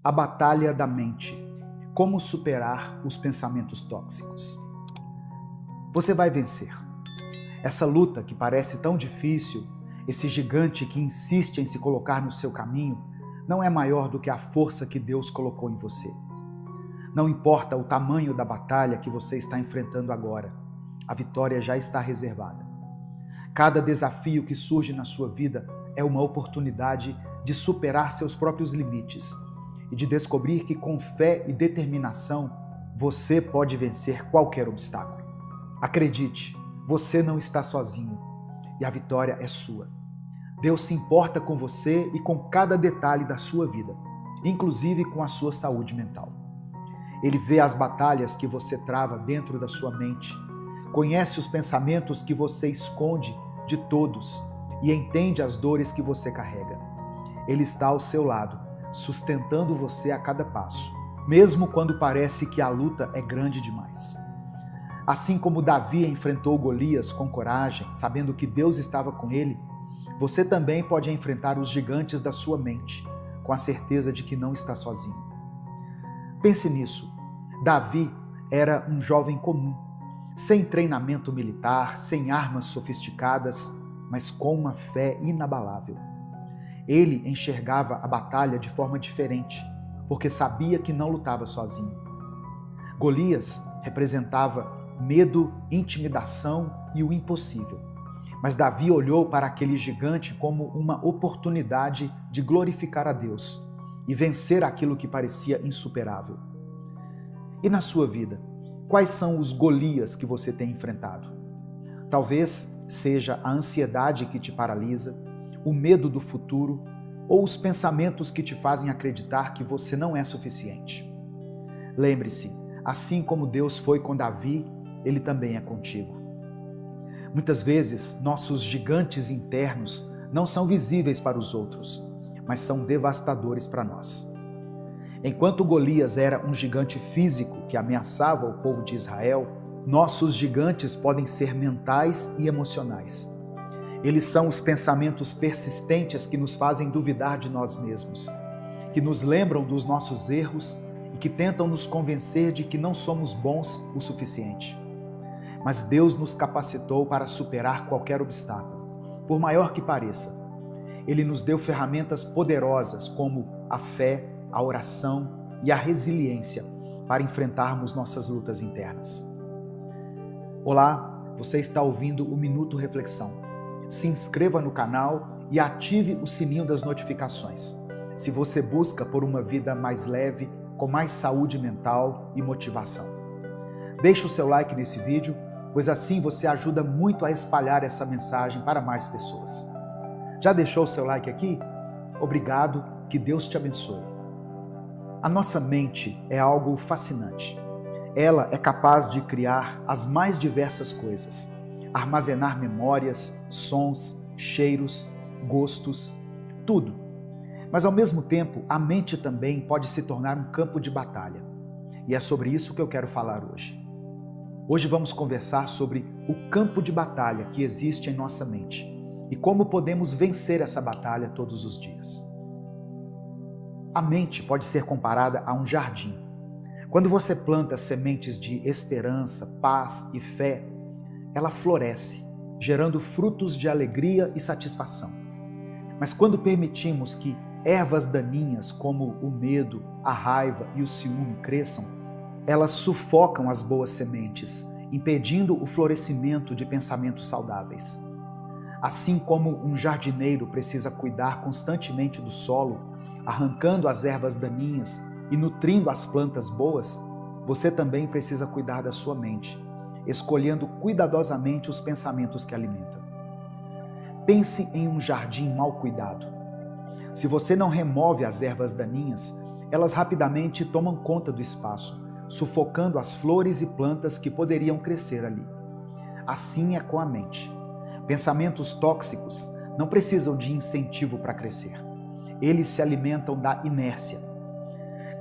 A batalha da mente. Como superar os pensamentos tóxicos. Você vai vencer. Essa luta que parece tão difícil, esse gigante que insiste em se colocar no seu caminho, não é maior do que a força que Deus colocou em você. Não importa o tamanho da batalha que você está enfrentando agora, a vitória já está reservada. Cada desafio que surge na sua vida é uma oportunidade de superar seus próprios limites e de descobrir que com fé e determinação você pode vencer qualquer obstáculo. Acredite, você não está sozinho e a vitória é sua. Deus se importa com você e com cada detalhe da sua vida, inclusive com a sua saúde mental. Ele vê as batalhas que você trava dentro da sua mente, conhece os pensamentos que você esconde de todos e entende as dores que você carrega. Ele está ao seu lado, sustentando você a cada passo, mesmo quando parece que a luta é grande demais. Assim como Davi enfrentou Golias com coragem, sabendo que Deus estava com ele, você também pode enfrentar os gigantes da sua mente, com a certeza de que não está sozinho. Pense nisso. Davi era um jovem comum, sem treinamento militar, sem armas sofisticadas, mas com uma fé inabalável. Ele enxergava a batalha de forma diferente, porque sabia que não lutava sozinho. Golias representava medo, intimidação e o impossível. Mas Davi olhou para aquele gigante como uma oportunidade de glorificar a Deus e vencer aquilo que parecia insuperável. E na sua vida, quais são os Golias que você tem enfrentado? Talvez seja a ansiedade que te paralisa, o medo do futuro ou os pensamentos que te fazem acreditar que você não é suficiente. Lembre-se, assim como Deus foi com Davi, Ele também é contigo. Muitas vezes, nossos gigantes internos não são visíveis para os outros, mas são devastadores para nós. Enquanto Golias era um gigante físico que ameaçava o povo de Israel, nossos gigantes podem ser mentais e emocionais. Eles são os pensamentos persistentes que nos fazem duvidar de nós mesmos, que nos lembram dos nossos erros e que tentam nos convencer de que não somos bons o suficiente. Mas Deus nos capacitou para superar qualquer obstáculo, por maior que pareça. Ele nos deu ferramentas poderosas como a fé, a oração e a resiliência para enfrentarmos nossas lutas internas. Olá, você está ouvindo o Minuto Reflexão. Se inscreva no canal e ative o sininho das notificações, se você busca por uma vida mais leve, com mais saúde mental e motivação. Deixe o seu like nesse vídeo, pois assim você ajuda muito a espalhar essa mensagem para mais pessoas. Já deixou o seu like aqui? Obrigado, que Deus te abençoe. A nossa mente é algo fascinante. Ela é capaz de criar as mais diversas coisas, armazenar memórias, sons, cheiros, gostos, tudo. Mas ao mesmo tempo, a mente também pode se tornar um campo de batalha. E é sobre isso que eu quero falar hoje. Hoje vamos conversar sobre o campo de batalha que existe em nossa mente e como podemos vencer essa batalha todos os dias. A mente pode ser comparada a um jardim. Quando você planta sementes de esperança, paz e fé, ela floresce, gerando frutos de alegria e satisfação. Mas quando permitimos que ervas daninhas como o medo, a raiva e o ciúme cresçam, elas sufocam as boas sementes, impedindo o florescimento de pensamentos saudáveis. Assim como um jardineiro precisa cuidar constantemente do solo, arrancando as ervas daninhas e nutrindo as plantas boas, você também precisa cuidar da sua mente, escolhendo cuidadosamente os pensamentos que alimenta. Pense em um jardim mal cuidado. Se você não remove as ervas daninhas, elas rapidamente tomam conta do espaço, sufocando as flores e plantas que poderiam crescer ali. Assim é com a mente. Pensamentos tóxicos não precisam de incentivo para crescer. Eles se alimentam da inércia.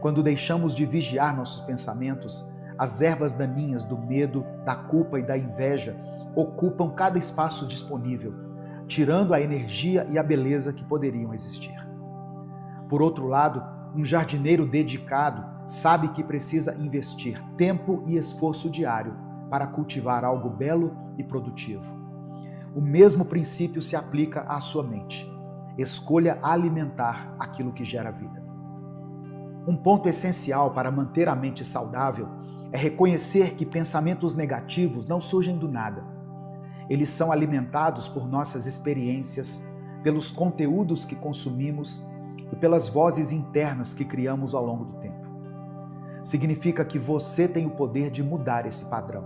Quando deixamos de vigiar nossos pensamentos, as ervas daninhas do medo, da culpa e da inveja ocupam cada espaço disponível, tirando a energia e a beleza que poderiam existir. Por outro lado, Um jardineiro dedicado sabe que precisa investir tempo e esforço diário para cultivar algo belo e produtivo. O mesmo princípio se aplica à sua mente. Escolha alimentar aquilo que gera vida. Um ponto essencial para manter a mente saudável é reconhecer que pensamentos negativos não surgem do nada. Eles são alimentados por nossas experiências, pelos conteúdos que consumimos e pelas vozes internas que criamos ao longo do tempo. Significa que você tem o poder de mudar esse padrão.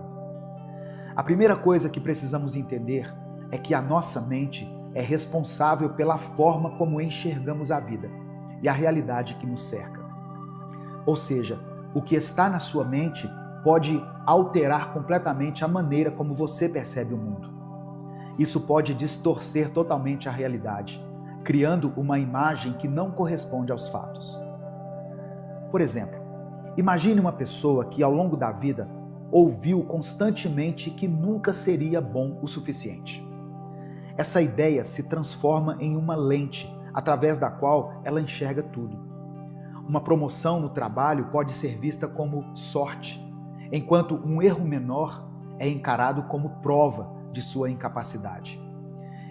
A primeira coisa que precisamos entender é que a nossa mente é responsável pela forma como enxergamos a vida e a realidade que nos cerca. Ou seja, o que está na sua mente pode alterar completamente a maneira como você percebe o mundo. Isso pode distorcer totalmente a realidade, criando uma imagem que não corresponde aos fatos. Por exemplo, imagine uma pessoa que ao longo da vida ouviu constantemente que nunca seria bom o suficiente. Essa ideia se transforma em uma lente através da qual ela enxerga tudo. Uma promoção no trabalho pode ser vista como sorte, enquanto um erro menor é encarado como prova de sua incapacidade.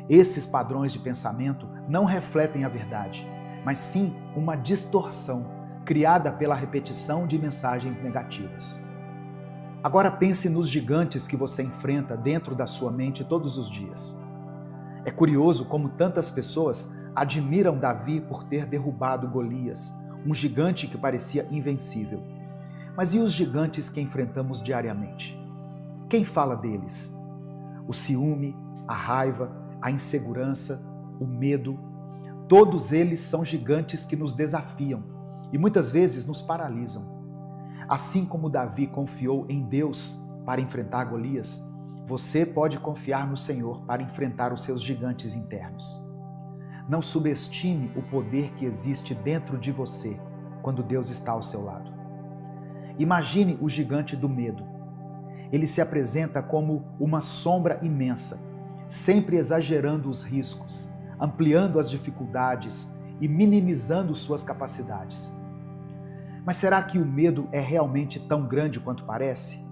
Esses padrões de pensamento não refletem a verdade, mas sim uma distorção criada pela repetição de mensagens negativas. Agora pense nos gigantes que você enfrenta dentro da sua mente todos os dias. É curioso como tantas pessoas admiram Davi por ter derrubado Golias, um gigante que parecia invencível. Mas e os gigantes que enfrentamos diariamente? Quem fala deles? O ciúme, a raiva, a insegurança, o medo, todos eles são gigantes que nos desafiam e muitas vezes nos paralisam. Assim como Davi confiou em Deus para enfrentar Golias, você pode confiar no Senhor para enfrentar os seus gigantes internos. Não subestime o poder que existe dentro de você quando Deus está ao seu lado. Imagine o gigante do medo. Ele se apresenta como uma sombra imensa, sempre exagerando os riscos, ampliando as dificuldades e minimizando suas capacidades. Mas será que o medo é realmente tão grande quanto parece?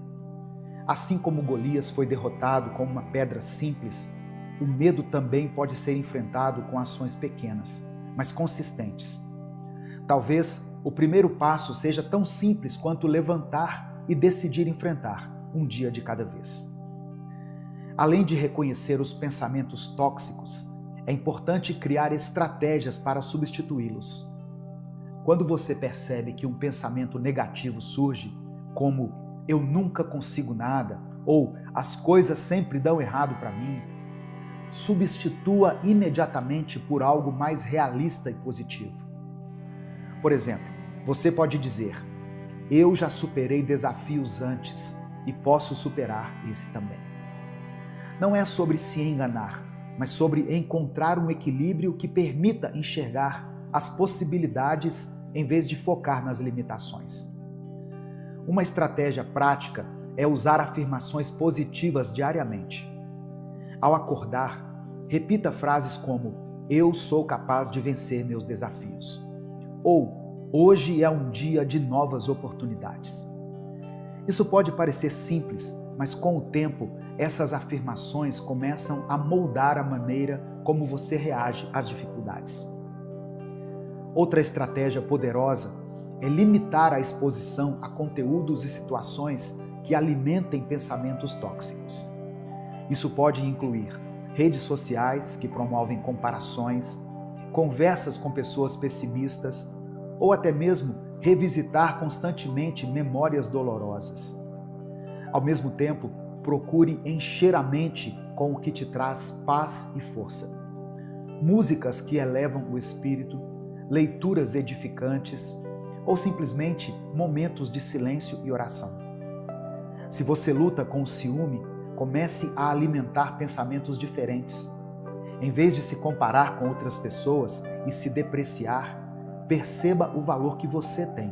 Assim como Golias foi derrotado com uma pedra simples, o medo também pode ser enfrentado com ações pequenas, mas consistentes. Talvez o primeiro passo seja tão simples quanto levantar e decidir enfrentar, um dia de cada vez. Além de reconhecer os pensamentos tóxicos, é importante criar estratégias para substituí-los. Quando você percebe que um pensamento negativo surge, como "eu nunca consigo nada" ou "as coisas sempre dão errado para mim", substitua imediatamente por algo mais realista e positivo. Por exemplo, você pode dizer: "eu já superei desafios antes e posso superar esse também". Não é sobre se enganar, mas sobre encontrar um equilíbrio que permita enxergar as possibilidades em vez de focar nas limitações. Uma estratégia prática é usar afirmações positivas diariamente. Ao acordar, repita frases como "eu sou capaz de vencer meus desafios" ou "hoje é um dia de novas oportunidades". Isso pode parecer simples, mas com o tempo, essas afirmações começam a moldar a maneira como você reage às dificuldades. Outra estratégia poderosa é limitar a exposição a conteúdos e situações que alimentem pensamentos tóxicos. Isso pode incluir redes sociais que promovem comparações, conversas com pessoas pessimistas ou até mesmo revisitar constantemente memórias dolorosas. Ao mesmo tempo, procure encher a mente com o que te traz paz e força. Músicas que elevam o espírito, leituras edificantes ou simplesmente momentos de silêncio e oração. Se você luta com o ciúme, comece a alimentar pensamentos diferentes. Em vez de se comparar com outras pessoas e se depreciar, perceba o valor que você tem.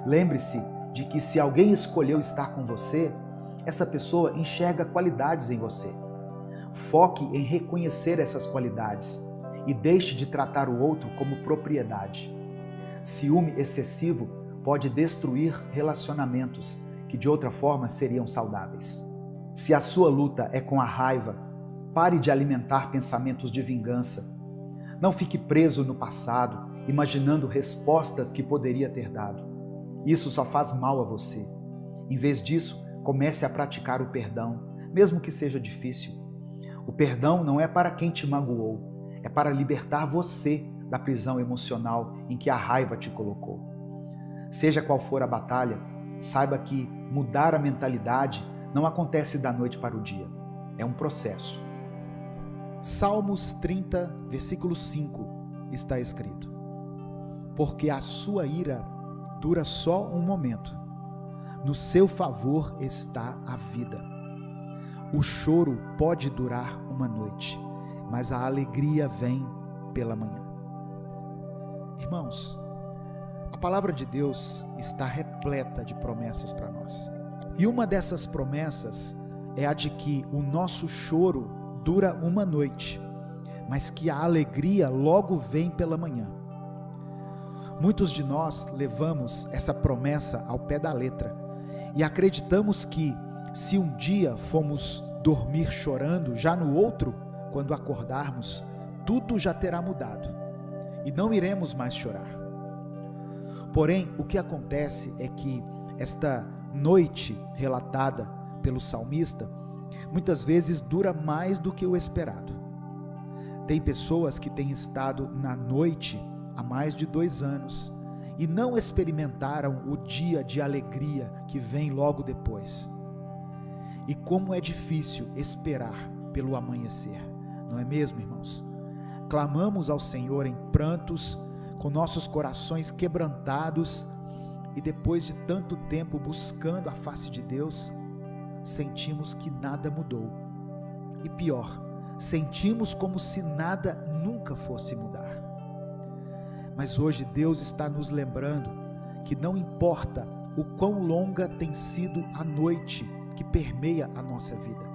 Lembre-se de que se alguém escolheu estar com você, essa pessoa enxerga qualidades em você. Foque em reconhecer essas qualidades e deixe de tratar o outro como propriedade. Ciúme excessivo pode destruir relacionamentos que de outra forma seriam saudáveis. Se a sua luta é com a raiva, pare de alimentar pensamentos de vingança. Não fique preso no passado, imaginando respostas que poderia ter dado. Isso só faz mal a você. Em vez disso, comece a praticar o perdão, mesmo que seja difícil. O perdão não é para quem te magoou, é para libertar você da prisão emocional em que a raiva te colocou. Seja qual for a batalha, saiba que mudar a mentalidade não acontece da noite para o dia. É um processo. Salmos 30, versículo 5, está escrito: porque a sua ira dura só um momento, no seu favor está a vida. O choro pode durar uma noite, mas a alegria vem pela manhã. Irmãos, a palavra de Deus está repleta de promessas para nós. E uma dessas promessas é a de que o nosso choro dura uma noite, mas que a alegria logo vem pela manhã. Muitos de nós levamos essa promessa ao pé da letra e acreditamos que, se um dia fomos dormir chorando, já no outro, quando acordarmos, tudo já terá mudado e não iremos mais chorar. Porém, o que acontece é que esta noite relatada pelo salmista muitas vezes dura mais do que o esperado. Tem pessoas que têm estado na noite há mais de 2 anos e não experimentaram o dia de alegria que vem logo depois. E como é difícil esperar pelo amanhecer, não é mesmo, irmãos? Clamamos ao Senhor em prantos, com nossos corações quebrantados, e depois de tanto tempo buscando a face de Deus, sentimos que nada mudou. E pior, sentimos como se nada nunca fosse mudar. Mas hoje Deus está nos lembrando que não importa o quão longa tem sido a noite que permeia a nossa vida,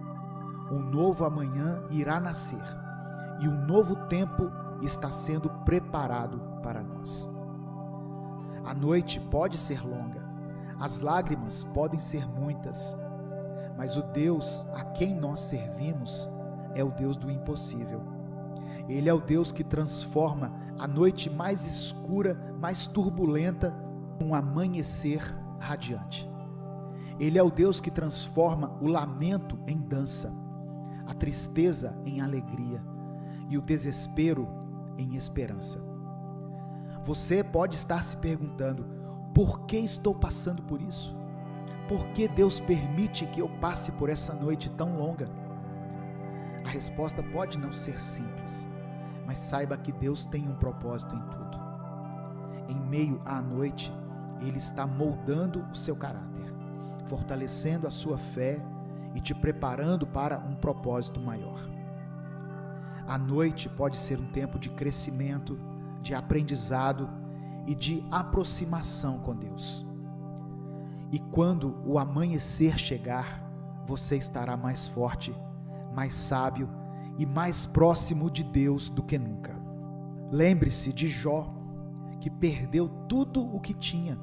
um novo amanhã irá nascer e um novo tempo está sendo preparado para nós. A noite pode ser longa, as lágrimas podem ser muitas, mas o Deus a quem nós servimos é o Deus do impossível. Ele é o Deus que transforma a noite mais escura, mais turbulenta, num amanhecer radiante. Ele é o Deus que transforma o lamento em dança, a tristeza em alegria e o desespero em esperança. Você pode estar se perguntando: por que estou passando por isso? Por que Deus permite que eu passe por essa noite tão longa? A resposta pode não ser simples, mas saiba que Deus tem um propósito em tudo. Em meio à noite, Ele está moldando o seu caráter, fortalecendo a sua fé e te preparando para um propósito maior. A noite pode ser um tempo de crescimento, de aprendizado e de aproximação com Deus. E quando o amanhecer chegar, você estará mais forte, mais sábio e mais próximo de Deus do que nunca. Lembre-se de Jó, que perdeu tudo o que tinha,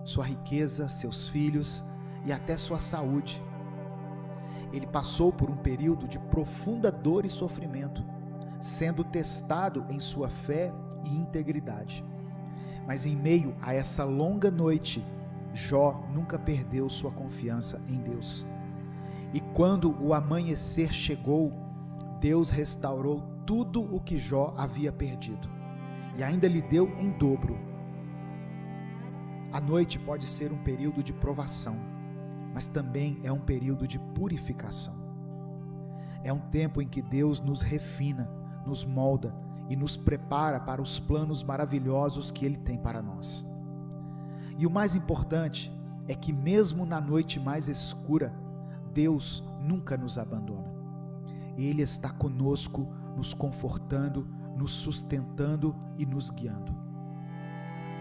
sua riqueza, seus filhos e até sua saúde. Ele passou por um período de profunda dor e sofrimento, sendo testado em sua fé e integridade. Mas em meio a essa longa noite, Jó nunca perdeu sua confiança em Deus. E quando o amanhecer chegou, Deus restaurou tudo o que Jó havia perdido e ainda lhe deu em dobro. A noite pode ser um período de provação, mas também é um período de purificação. É um tempo em que Deus nos refina, nos molda e nos prepara para os planos maravilhosos que Ele tem para nós. E o mais importante é que mesmo na noite mais escura, Deus nunca nos abandona. Ele está conosco, nos confortando, nos sustentando e nos guiando.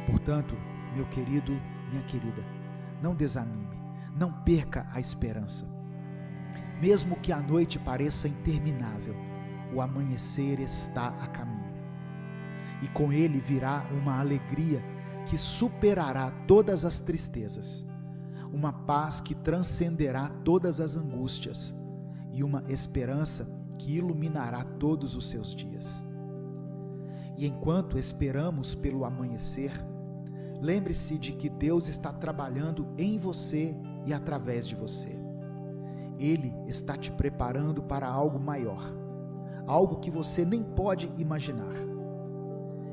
Portanto, meu querido, minha querida, não desanime, não perca a esperança. Mesmo que a noite pareça interminável, o amanhecer está a caminho. E com ele virá uma alegria que superará todas as tristezas, uma paz que transcenderá todas as angústias e uma esperança que iluminará todos os seus dias. E enquanto esperamos pelo amanhecer, lembre-se de que Deus está trabalhando em você e através de você. Ele está te preparando para algo maior, algo que você nem pode imaginar.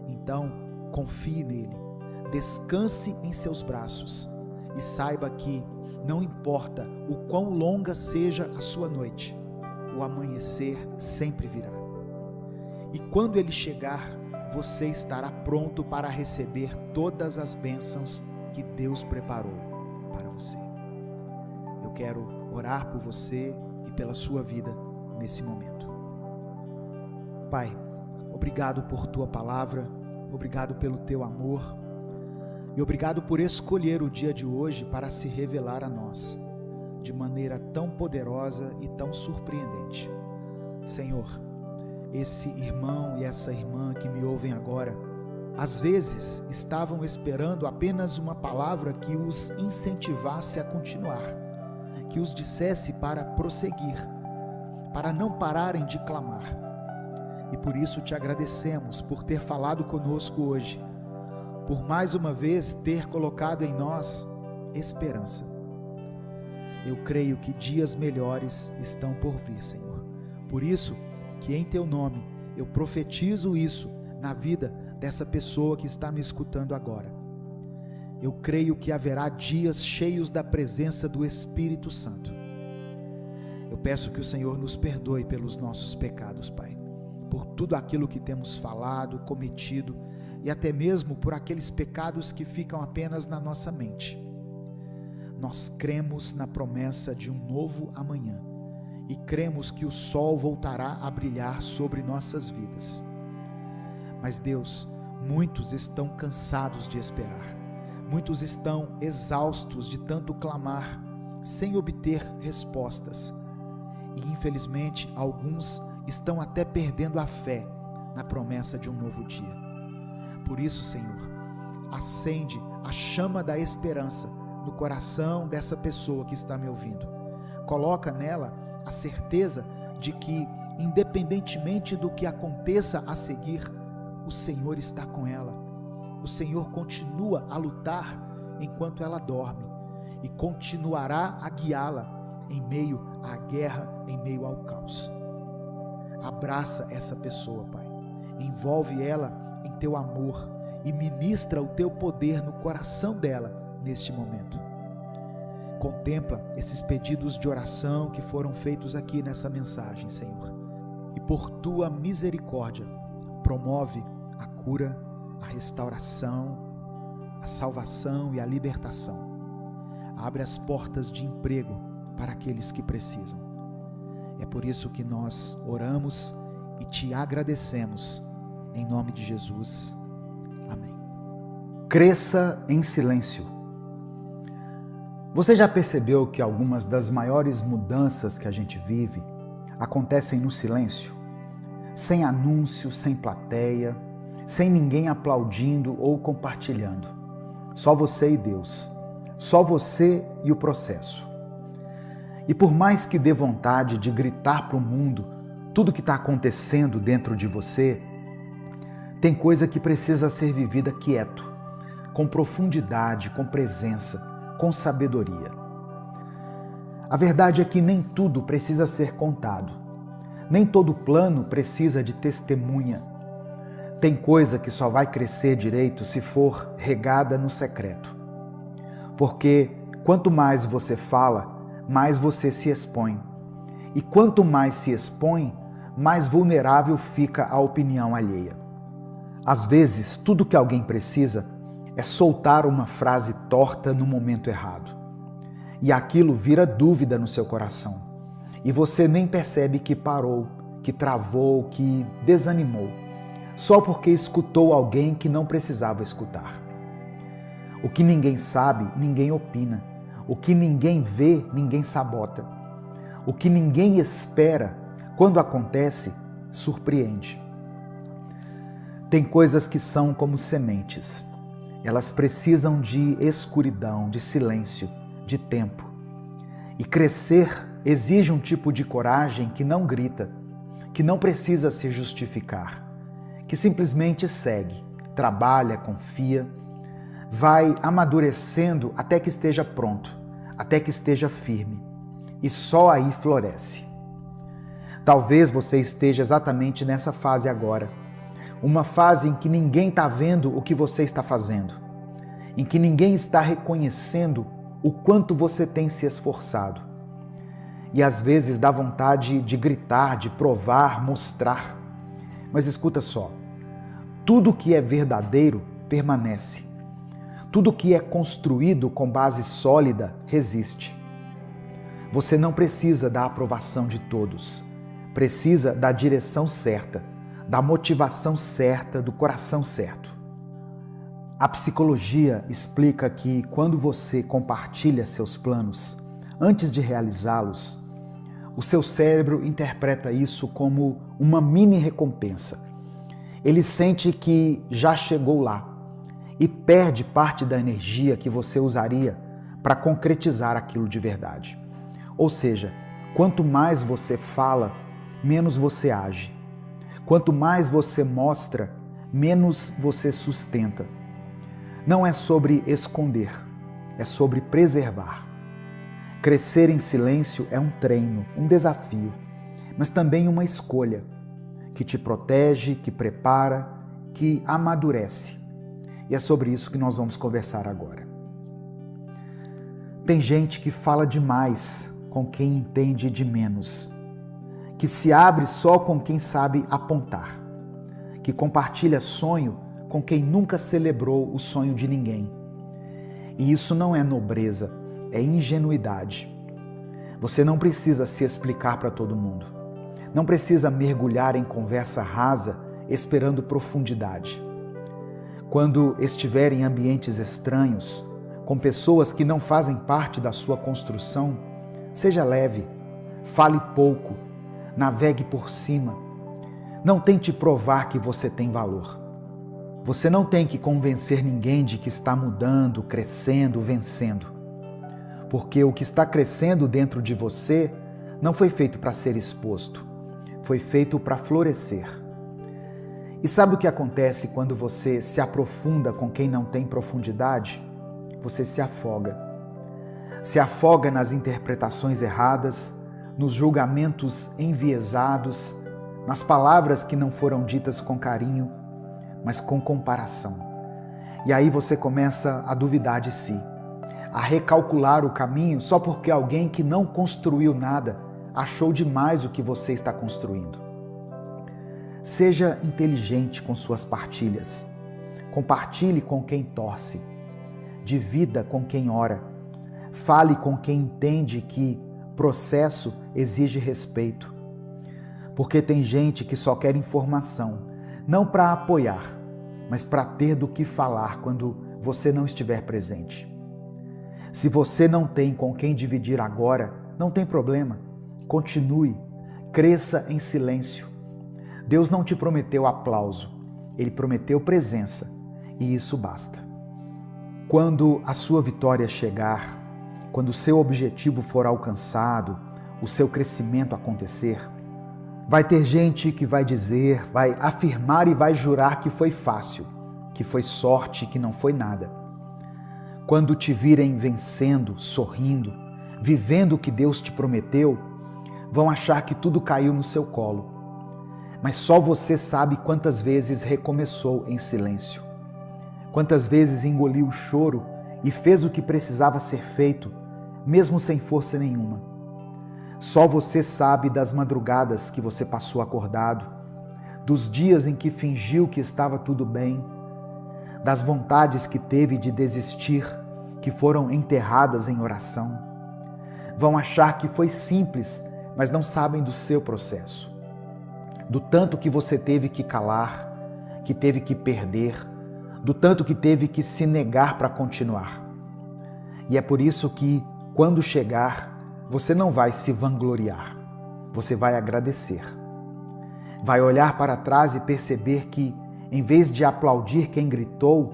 Então, confie nele, descanse em seus braços e saiba que não importa o quão longa seja a sua noite, o amanhecer sempre virá. E quando ele chegar, você estará pronto para receber todas as bênçãos que Deus preparou para você. Eu quero orar por você e pela sua vida nesse momento. Pai, obrigado por tua palavra, obrigado pelo teu amor e obrigado por escolher o dia de hoje para se revelar a nós de maneira tão poderosa e tão surpreendente. Senhor, esse irmão e essa irmã que me ouvem agora, às vezes estavam esperando apenas uma palavra que os incentivasse a continuar, que os dissesse para prosseguir, para não pararem de clamar. E por isso te agradecemos por ter falado conosco hoje, por mais uma vez ter colocado em nós esperança. Eu creio que dias melhores estão por vir, Senhor. Por isso que em teu nome eu profetizo isso na vida dessa pessoa que está me escutando agora. Eu creio que haverá dias cheios da presença do Espírito Santo. Eu peço que o Senhor nos perdoe pelos nossos pecados, Pai, por tudo aquilo que temos falado, cometido e até mesmo por aqueles pecados que ficam apenas na nossa mente. Nós cremos na promessa de um novo amanhã e cremos que o sol voltará a brilhar sobre nossas vidas. Mas Deus, muitos estão cansados de esperar. Muitos estão exaustos de tanto clamar, sem obter respostas. E infelizmente, alguns estão até perdendo a fé na promessa de um novo dia. Por isso, Senhor, acende a chama da esperança no coração dessa pessoa que está me ouvindo. Coloca nela a certeza de que, independentemente do que aconteça a seguir, o Senhor está com ela. O Senhor continua a lutar enquanto ela dorme e continuará a guiá-la em meio à guerra, em meio ao caos. Abraça essa pessoa, Pai. Envolve ela em teu amor e ministra o teu poder no coração dela neste momento. Contempla esses pedidos de oração que foram feitos aqui nessa mensagem, Senhor. E por tua misericórdia, promove a cura, a restauração, a salvação e a libertação. Abre as portas de emprego para aqueles que precisam. É por isso que nós oramos e te agradecemos. Em nome de Jesus. Amém. Cresça em silêncio. Você já percebeu que algumas das maiores mudanças que a gente vive acontecem no silêncio? Sem anúncio, sem plateia, sem ninguém aplaudindo ou compartilhando. Só você e Deus. Só você e o processo. E por mais que dê vontade de gritar para o mundo tudo o que está acontecendo dentro de você, tem coisa que precisa ser vivida quieto, com profundidade, com presença, com sabedoria. A verdade é que nem tudo precisa ser contado. Nem todo plano precisa de testemunha. Tem coisa que só vai crescer direito se for regada no secreto. Porque quanto mais você fala, mais você se expõe. E quanto mais se expõe, mais vulnerável fica a opinião alheia. Às vezes, tudo que alguém precisa é soltar uma frase torta no momento errado. E aquilo vira dúvida no seu coração. E você nem percebe que parou, que travou, que desanimou, só porque escutou alguém que não precisava escutar. O que ninguém sabe, ninguém opina. O que ninguém vê, ninguém sabota. O que ninguém espera, quando acontece, surpreende. Tem coisas que são como sementes. Elas precisam de escuridão, de silêncio, de tempo. E crescer exige um tipo de coragem que não grita, que não precisa se justificar, que simplesmente segue, trabalha, confia, vai amadurecendo até que esteja pronto, até que esteja firme, e só aí floresce. Talvez você esteja exatamente nessa fase agora, uma fase em que ninguém está vendo o que você está fazendo, em que ninguém está reconhecendo o quanto você tem se esforçado. E às vezes dá vontade de gritar, de provar, mostrar. Mas escuta só, tudo que é verdadeiro permanece. Tudo que é construído com base sólida resiste. Você não precisa da aprovação de todos. Precisa da direção certa, da motivação certa, do coração certo. A psicologia explica que quando você compartilha seus planos, antes de realizá-los, o seu cérebro interpreta isso como uma mini recompensa. Ele sente que já chegou lá e perde parte da energia que você usaria para concretizar aquilo de verdade. Ou seja, quanto mais você fala, menos você age. Quanto mais você mostra, menos você sustenta. Não é sobre esconder, é sobre preservar. Crescer em silêncio é um treino, um desafio, mas também uma escolha que te protege, que prepara, que amadurece. E é sobre isso que nós vamos conversar agora. Tem gente que fala demais com quem entende de menos, que se abre só com quem sabe apontar, que compartilha sonho com quem nunca celebrou o sonho de ninguém. E isso não é nobreza, é ingenuidade. Você não precisa se explicar para todo mundo. Não precisa mergulhar em conversa rasa esperando profundidade. Quando estiver em ambientes estranhos, com pessoas que não fazem parte da sua construção, seja leve, fale pouco, navegue por cima. Não tente provar que você tem valor. Você não tem que convencer ninguém de que está mudando, crescendo, vencendo. Porque o que está crescendo dentro de você não foi feito para ser exposto, foi feito para florescer. E sabe o que acontece quando você se aprofunda com quem não tem profundidade? Você se afoga. Se afoga nas interpretações erradas, nos julgamentos enviesados, nas palavras que não foram ditas com carinho, mas com comparação. E aí você começa a duvidar de si, a recalcular o caminho só porque alguém que não construiu nada achou demais o que você está construindo. Seja inteligente com suas partilhas. Compartilhe com quem torce. Divida com quem ora. Fale com quem entende que processo exige respeito. Porque tem gente que só quer informação, não para apoiar, mas para ter do que falar quando você não estiver presente. Se você não tem com quem dividir agora, não tem problema. Continue, cresça em silêncio. Deus não te prometeu aplauso, Ele prometeu presença, e isso basta. Quando a sua vitória chegar, quando o seu objetivo for alcançado, o seu crescimento acontecer, vai ter gente que vai dizer, vai afirmar e vai jurar que foi fácil, que foi sorte, que não foi nada. Quando te virem vencendo, sorrindo, vivendo o que Deus te prometeu, vão achar que tudo caiu no seu colo. Mas só você sabe quantas vezes recomeçou em silêncio. Quantas vezes engoliu o choro e fez o que precisava ser feito, mesmo sem força nenhuma. Só você sabe das madrugadas que você passou acordado, dos dias em que fingiu que estava tudo bem, das vontades que teve de desistir, que foram enterradas em oração. Vão achar que foi simples, mas não sabem do seu processo. Do tanto que você teve que calar, que teve que perder, do tanto que teve que se negar para continuar. E é por isso que, quando chegar, você não vai se vangloriar, você vai agradecer. Vai olhar para trás e perceber que, em vez de aplaudir quem gritou,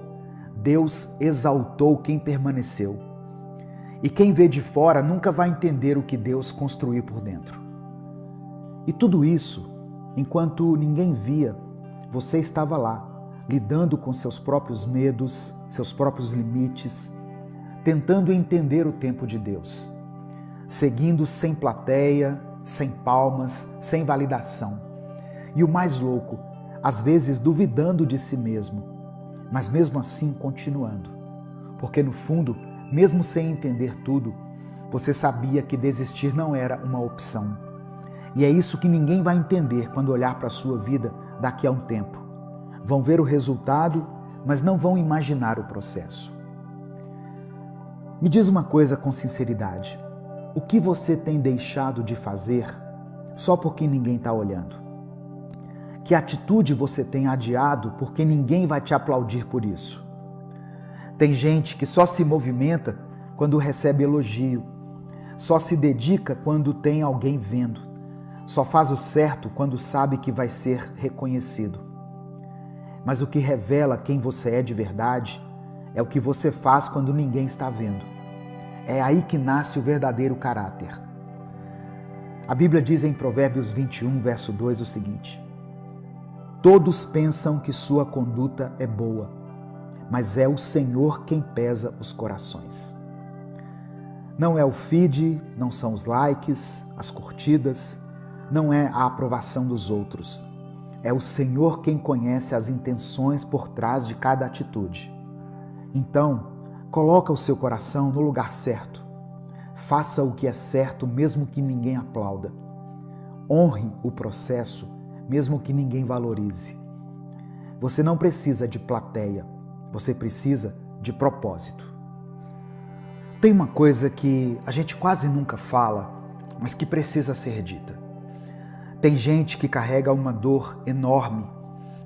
Deus exaltou quem permaneceu. E quem vê de fora nunca vai entender o que Deus construiu por dentro. E tudo isso, enquanto ninguém via, você estava lá, lidando com seus próprios medos, seus próprios limites, tentando entender o tempo de Deus, seguindo sem plateia, sem palmas, sem validação. E o mais louco, às vezes duvidando de si mesmo, mas mesmo assim continuando. Porque no fundo, mesmo sem entender tudo, você sabia que desistir não era uma opção. E é isso que ninguém vai entender quando olhar para a sua vida daqui a um tempo. Vão ver o resultado, mas não vão imaginar o processo. Me diz uma coisa com sinceridade. O que você tem deixado de fazer só porque ninguém está olhando? Que atitude você tem adiado porque ninguém vai te aplaudir por isso? Tem gente que só se movimenta quando recebe elogio, só se dedica quando tem alguém vendo, só faz o certo quando sabe que vai ser reconhecido. Mas o que revela quem você é de verdade é o que você faz quando ninguém está vendo. É aí que nasce o verdadeiro caráter. A Bíblia diz em Provérbios 21, verso 2 o seguinte: todos pensam que sua conduta é boa, mas é o Senhor quem pesa os corações. Não é o feed, não são os likes, as curtidas, não é a aprovação dos outros. É o Senhor quem conhece as intenções por trás de cada atitude. Então, coloca o seu coração no lugar certo. Faça o que é certo mesmo que ninguém aplauda. Honre o processo mesmo que ninguém valorize. Você não precisa de plateia, você precisa de propósito. Tem uma coisa que a gente quase nunca fala, mas que precisa ser dita. Tem gente que carrega uma dor enorme,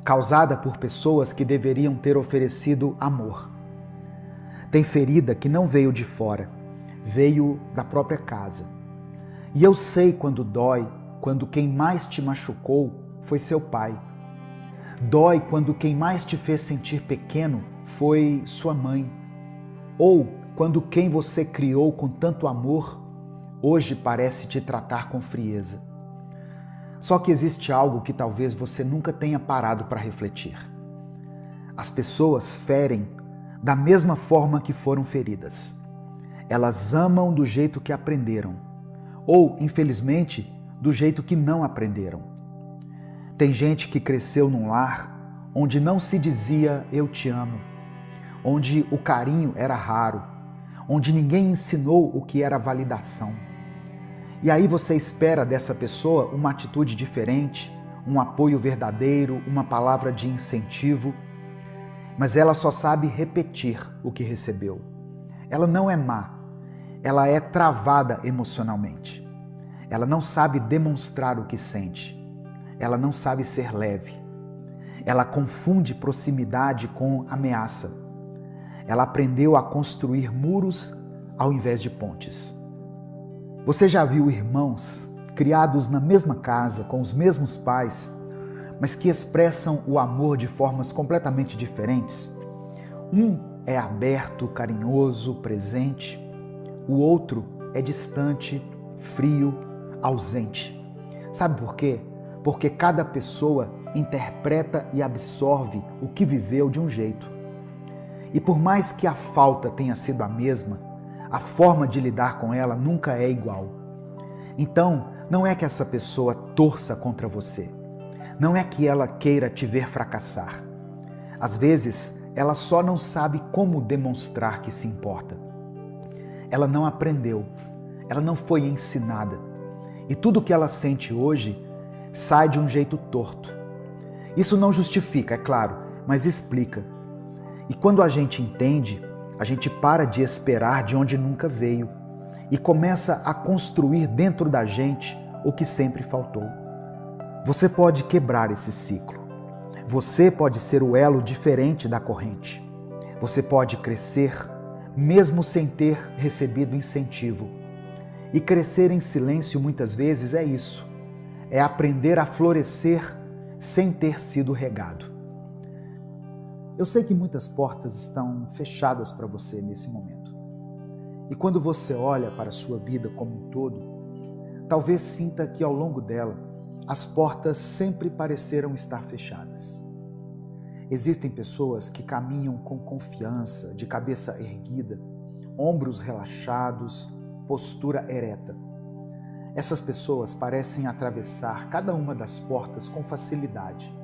causada por pessoas que deveriam ter oferecido amor. Tem ferida que não veio de fora, veio da própria casa. E eu sei quando dói, quando quem mais te machucou foi seu pai. Dói quando quem mais te fez sentir pequeno foi sua mãe. Ou quando quem você criou com tanto amor, hoje parece te tratar com frieza. Só que existe algo que talvez você nunca tenha parado para refletir. As pessoas ferem da mesma forma que foram feridas. Elas amam do jeito que aprenderam, ou, infelizmente, do jeito que não aprenderam. Tem gente que cresceu num lar onde não se dizia eu te amo, onde o carinho era raro, onde ninguém ensinou o que era validação. E aí você espera dessa pessoa uma atitude diferente, um apoio verdadeiro, uma palavra de incentivo, mas ela só sabe repetir o que recebeu. Ela não é má, ela é travada emocionalmente. Ela não sabe demonstrar o que sente. Ela não sabe ser leve. Ela confunde proximidade com ameaça. Ela aprendeu a construir muros ao invés de pontes. Você já viu irmãos criados na mesma casa, com os mesmos pais, mas que expressam o amor de formas completamente diferentes? Um é aberto, carinhoso, presente. O outro é distante, frio, ausente. Sabe por quê? Porque cada pessoa interpreta e absorve o que viveu de um jeito. E por mais que a falta tenha sido a mesma, a forma de lidar com ela nunca é igual. Então, não é que essa pessoa torça contra você. Não é que ela queira te ver fracassar. Às vezes, ela só não sabe como demonstrar que se importa. Ela não aprendeu, ela não foi ensinada. E tudo que ela sente hoje sai de um jeito torto. Isso não justifica, é claro, mas explica. E quando a gente entende, a gente para de esperar de onde nunca veio e começa a construir dentro da gente o que sempre faltou. Você pode quebrar esse ciclo. Você pode ser o elo diferente da corrente. Você pode crescer mesmo sem ter recebido incentivo. E crescer em silêncio muitas vezes é isso. É aprender a florescer sem ter sido regado. Eu sei que muitas portas estão fechadas para você nesse momento. E quando você olha para a sua vida como um todo, talvez sinta que ao longo dela, as portas sempre pareceram estar fechadas. Existem pessoas que caminham com confiança, de cabeça erguida, ombros relaxados, postura ereta. Essas pessoas parecem atravessar cada uma das portas com facilidade,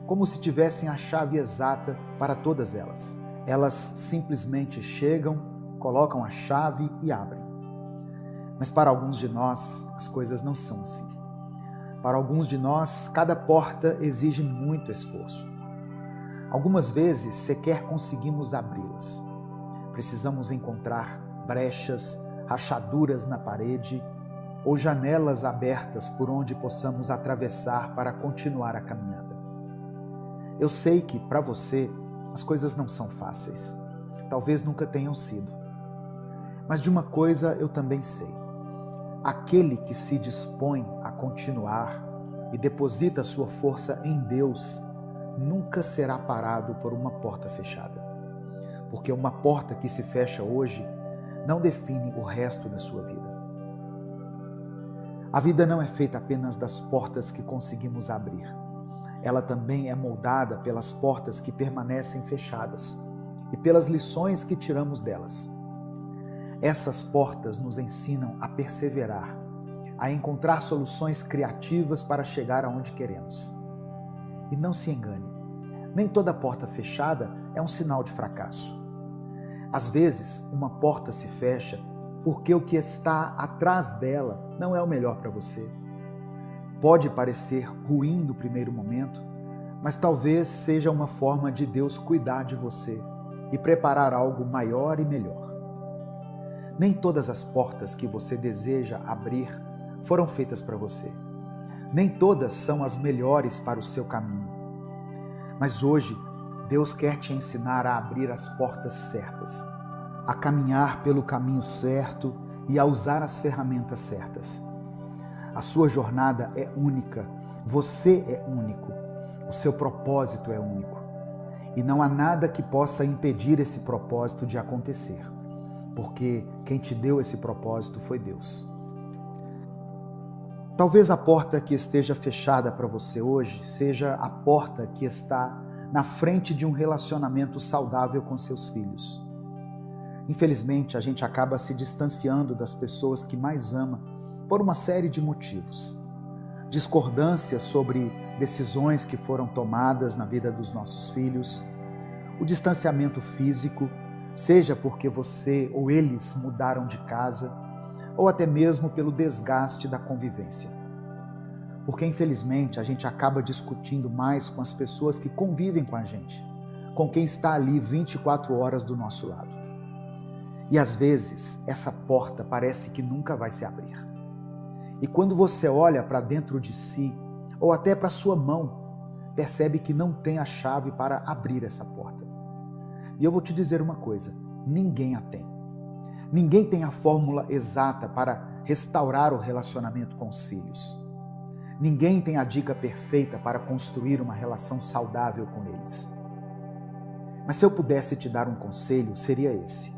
como se tivessem a chave exata para todas elas. Elas simplesmente chegam, colocam a chave e abrem. Mas para alguns de nós, as coisas não são assim. Para alguns de nós, cada porta exige muito esforço. Algumas vezes sequer conseguimos abri-las. Precisamos encontrar brechas, rachaduras na parede ou janelas abertas por onde possamos atravessar para continuar a caminhada. Eu sei que, para você, as coisas não são fáceis. Talvez nunca tenham sido. Mas de uma coisa eu também sei. Aquele que se dispõe a continuar e deposita sua força em Deus nunca será parado por uma porta fechada. Porque uma porta que se fecha hoje não define o resto da sua vida. A vida não é feita apenas das portas que conseguimos abrir. Ela também é moldada pelas portas que permanecem fechadas e pelas lições que tiramos delas. Essas portas nos ensinam a perseverar, a encontrar soluções criativas para chegar aonde queremos. E não se engane, nem toda porta fechada é um sinal de fracasso. Às vezes, uma porta se fecha porque o que está atrás dela não é o melhor para você. Pode parecer ruim no primeiro momento, mas talvez seja uma forma de Deus cuidar de você e preparar algo maior e melhor. Nem todas as portas que você deseja abrir foram feitas para você. Nem todas são as melhores para o seu caminho. Mas hoje, Deus quer te ensinar a abrir as portas certas, a caminhar pelo caminho certo e a usar as ferramentas certas. A sua jornada é única, você é único, o seu propósito é único. E não há nada que possa impedir esse propósito de acontecer, porque quem te deu esse propósito foi Deus. Talvez a porta que esteja fechada para você hoje seja a porta que está na frente de um relacionamento saudável com seus filhos. Infelizmente, a gente acaba se distanciando das pessoas que mais ama por uma série de motivos. Discordâncias sobre decisões que foram tomadas na vida dos nossos filhos, o distanciamento físico, seja porque você ou eles mudaram de casa, ou até mesmo pelo desgaste da convivência. Porque, infelizmente, a gente acaba discutindo mais com as pessoas que convivem com a gente, com quem está ali 24 horas do nosso lado. E às vezes, essa porta parece que nunca vai se abrir. E quando você olha para dentro de si, ou até para sua mão, percebe que não tem a chave para abrir essa porta. E eu vou te dizer uma coisa, ninguém a tem. Ninguém tem a fórmula exata para restaurar o relacionamento com os filhos. Ninguém tem a dica perfeita para construir uma relação saudável com eles. Mas se eu pudesse te dar um conselho, seria esse.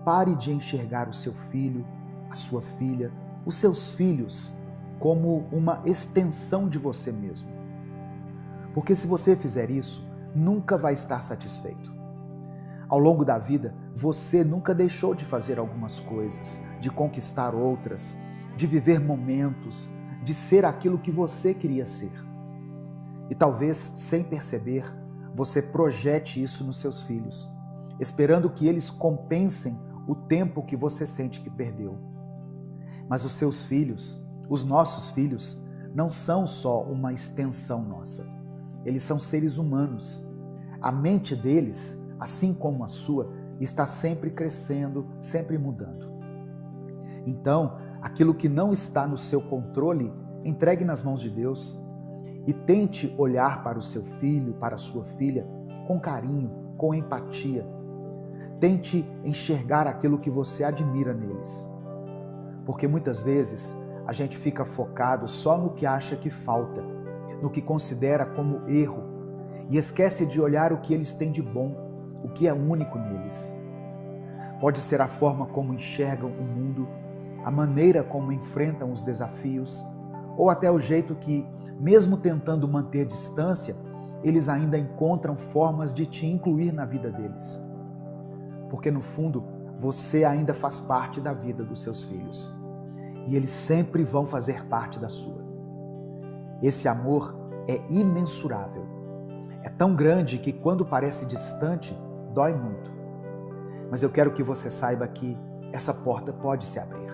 Pare de enxergar o seu filho, a sua filha, os seus filhos como uma extensão de você mesmo. Porque se você fizer isso, nunca vai estar satisfeito. Ao longo da vida, você nunca deixou de fazer algumas coisas, de conquistar outras, de viver momentos, de ser aquilo que você queria ser. E talvez, sem perceber, você projete isso nos seus filhos, esperando que eles compensem o tempo que você sente que perdeu. Mas os seus filhos, os nossos filhos, não são só uma extensão nossa. Eles são seres humanos. A mente deles, assim como a sua, está sempre crescendo, sempre mudando. Então, aquilo que não está no seu controle, entregue nas mãos de Deus e tente olhar para o seu filho, para a sua filha, com carinho, com empatia. Tente enxergar aquilo que você admira neles. Porque muitas vezes a gente fica focado só no que acha que falta, no que considera como erro, e esquece de olhar o que eles têm de bom, o que é único neles. Pode ser a forma como enxergam o mundo, a maneira como enfrentam os desafios, ou até o jeito que, mesmo tentando manter distância, eles ainda encontram formas de te incluir na vida deles. Porque no fundo, você ainda faz parte da vida dos seus filhos. E eles sempre vão fazer parte da sua. Esse amor é imensurável. É tão grande que quando parece distante, dói muito. Mas eu quero que você saiba que essa porta pode se abrir.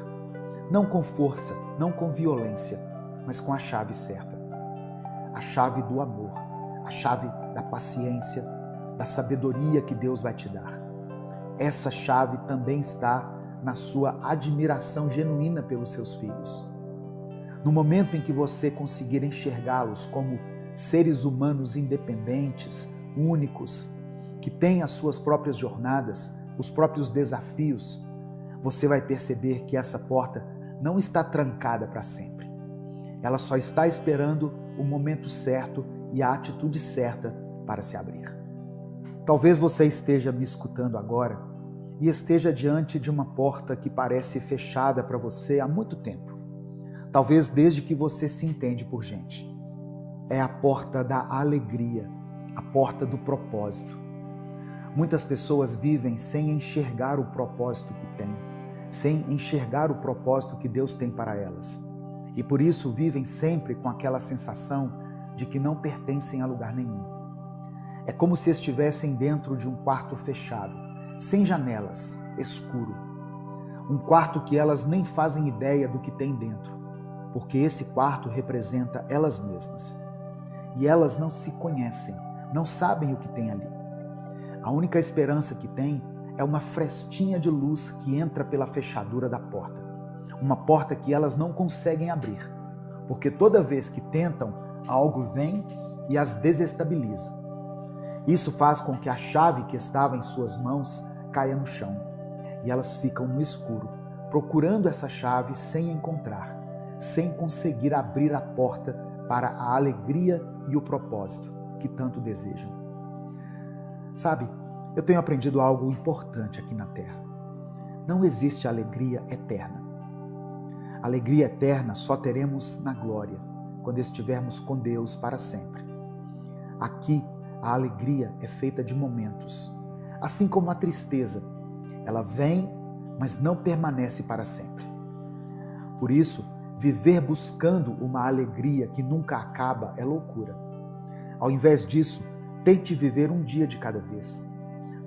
Não com força, não com violência, mas com a chave certa. A chave do amor, a chave da paciência, da sabedoria que Deus vai te dar. Essa chave também está na sua admiração genuína pelos seus filhos. No momento em que você conseguir enxergá-los como seres humanos independentes, únicos, que têm as suas próprias jornadas, os próprios desafios, você vai perceber que essa porta não está trancada para sempre. Ela só está esperando o momento certo e a atitude certa para se abrir. Talvez você esteja me escutando agora e esteja diante de uma porta que parece fechada para você há muito tempo. Talvez desde que você se entende por gente. É a porta da alegria, a porta do propósito. Muitas pessoas vivem sem enxergar o propósito que têm, sem enxergar o propósito que Deus tem para elas. E por isso vivem sempre com aquela sensação de que não pertencem a lugar nenhum. É como se estivessem dentro de um quarto fechado, sem janelas, escuro. Um quarto que elas nem fazem ideia do que tem dentro, porque esse quarto representa elas mesmas. E elas não se conhecem, não sabem o que tem ali. A única esperança que tem é uma frestinha de luz que entra pela fechadura da porta. Uma porta que elas não conseguem abrir, porque toda vez que tentam, algo vem e as desestabiliza. Isso faz com que a chave que estava em suas mãos caia no chão e elas ficam no escuro, procurando essa chave sem encontrar, sem conseguir abrir a porta para a alegria e o propósito que tanto desejam. Sabe, eu tenho aprendido algo importante aqui na Terra. Não existe alegria eterna. Alegria eterna só teremos na glória, quando estivermos com Deus para sempre. Aqui, a alegria é feita de momentos, assim como a tristeza. Ela vem, mas não permanece para sempre. Por isso, viver buscando uma alegria que nunca acaba é loucura. Ao invés disso, tente viver um dia de cada vez.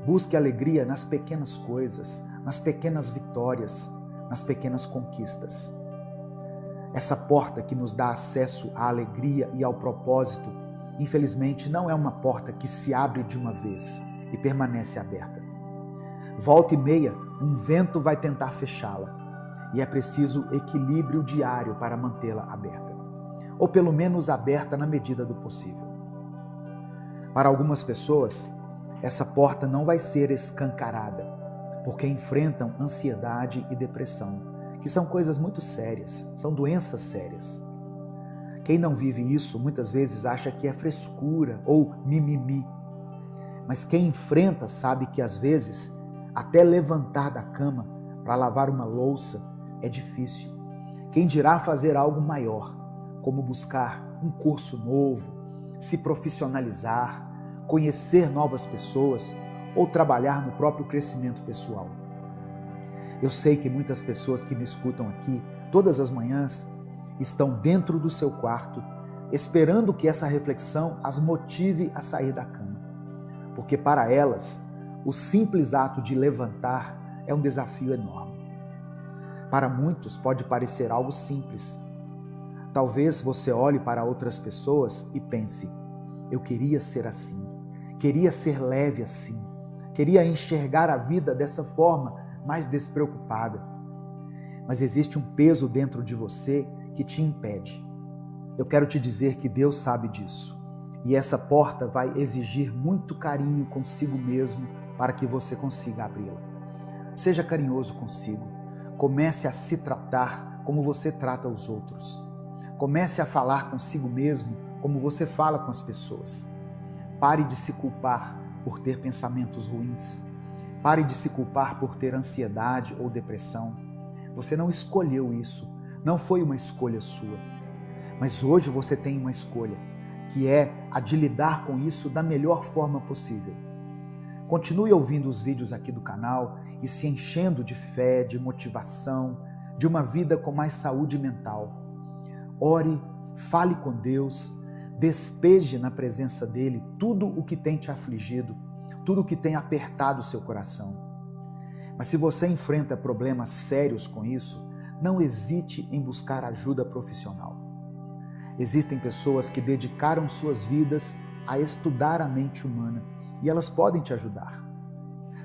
Busque alegria nas pequenas coisas, nas pequenas vitórias, nas pequenas conquistas. Essa porta que nos dá acesso à alegria e ao propósito, infelizmente, não é uma porta que se abre de uma vez e permanece aberta. Volta e meia, um vento vai tentar fechá-la e é preciso equilíbrio diário para mantê-la aberta, ou pelo menos aberta na medida do possível. Para algumas pessoas, essa porta não vai ser escancarada, porque enfrentam ansiedade e depressão, que são coisas muito sérias, são doenças sérias. Quem não vive isso muitas vezes acha que é frescura ou mimimi. Mas quem enfrenta sabe que às vezes até levantar da cama para lavar uma louça é difícil. Quem dirá fazer algo maior, como buscar um curso novo, se profissionalizar, conhecer novas pessoas ou trabalhar no próprio crescimento pessoal. Eu sei que muitas pessoas que me escutam aqui todas as manhãs estão dentro do seu quarto, esperando que essa reflexão as motive a sair da cama. Porque para elas, o simples ato de levantar é um desafio enorme. Para muitos pode parecer algo simples. Talvez você olhe para outras pessoas e pense, eu queria ser assim, queria ser leve assim, queria enxergar a vida dessa forma, mais despreocupada. Mas existe um peso dentro de você que te impede. Eu quero te dizer que Deus sabe disso. E essa porta vai exigir muito carinho consigo mesmo para que você consiga abri-la. Seja carinhoso consigo. Comece a se tratar como você trata os outros. Comece a falar consigo mesmo como você fala com as pessoas. Pare de se culpar por ter pensamentos ruins. Pare de se culpar por ter ansiedade ou depressão. Você não escolheu isso, não foi uma escolha sua. Mas hoje você tem uma escolha, que é a de lidar com isso da melhor forma possível. Continue ouvindo os vídeos aqui do canal e se enchendo de fé, de motivação, de uma vida com mais saúde mental. Ore, fale com Deus, despeje na presença dele tudo o que tem te afligido, tudo o que tem apertado o seu coração. Mas se você enfrenta problemas sérios com isso, não hesite em buscar ajuda profissional. Existem pessoas que dedicaram suas vidas a estudar a mente humana e elas podem te ajudar.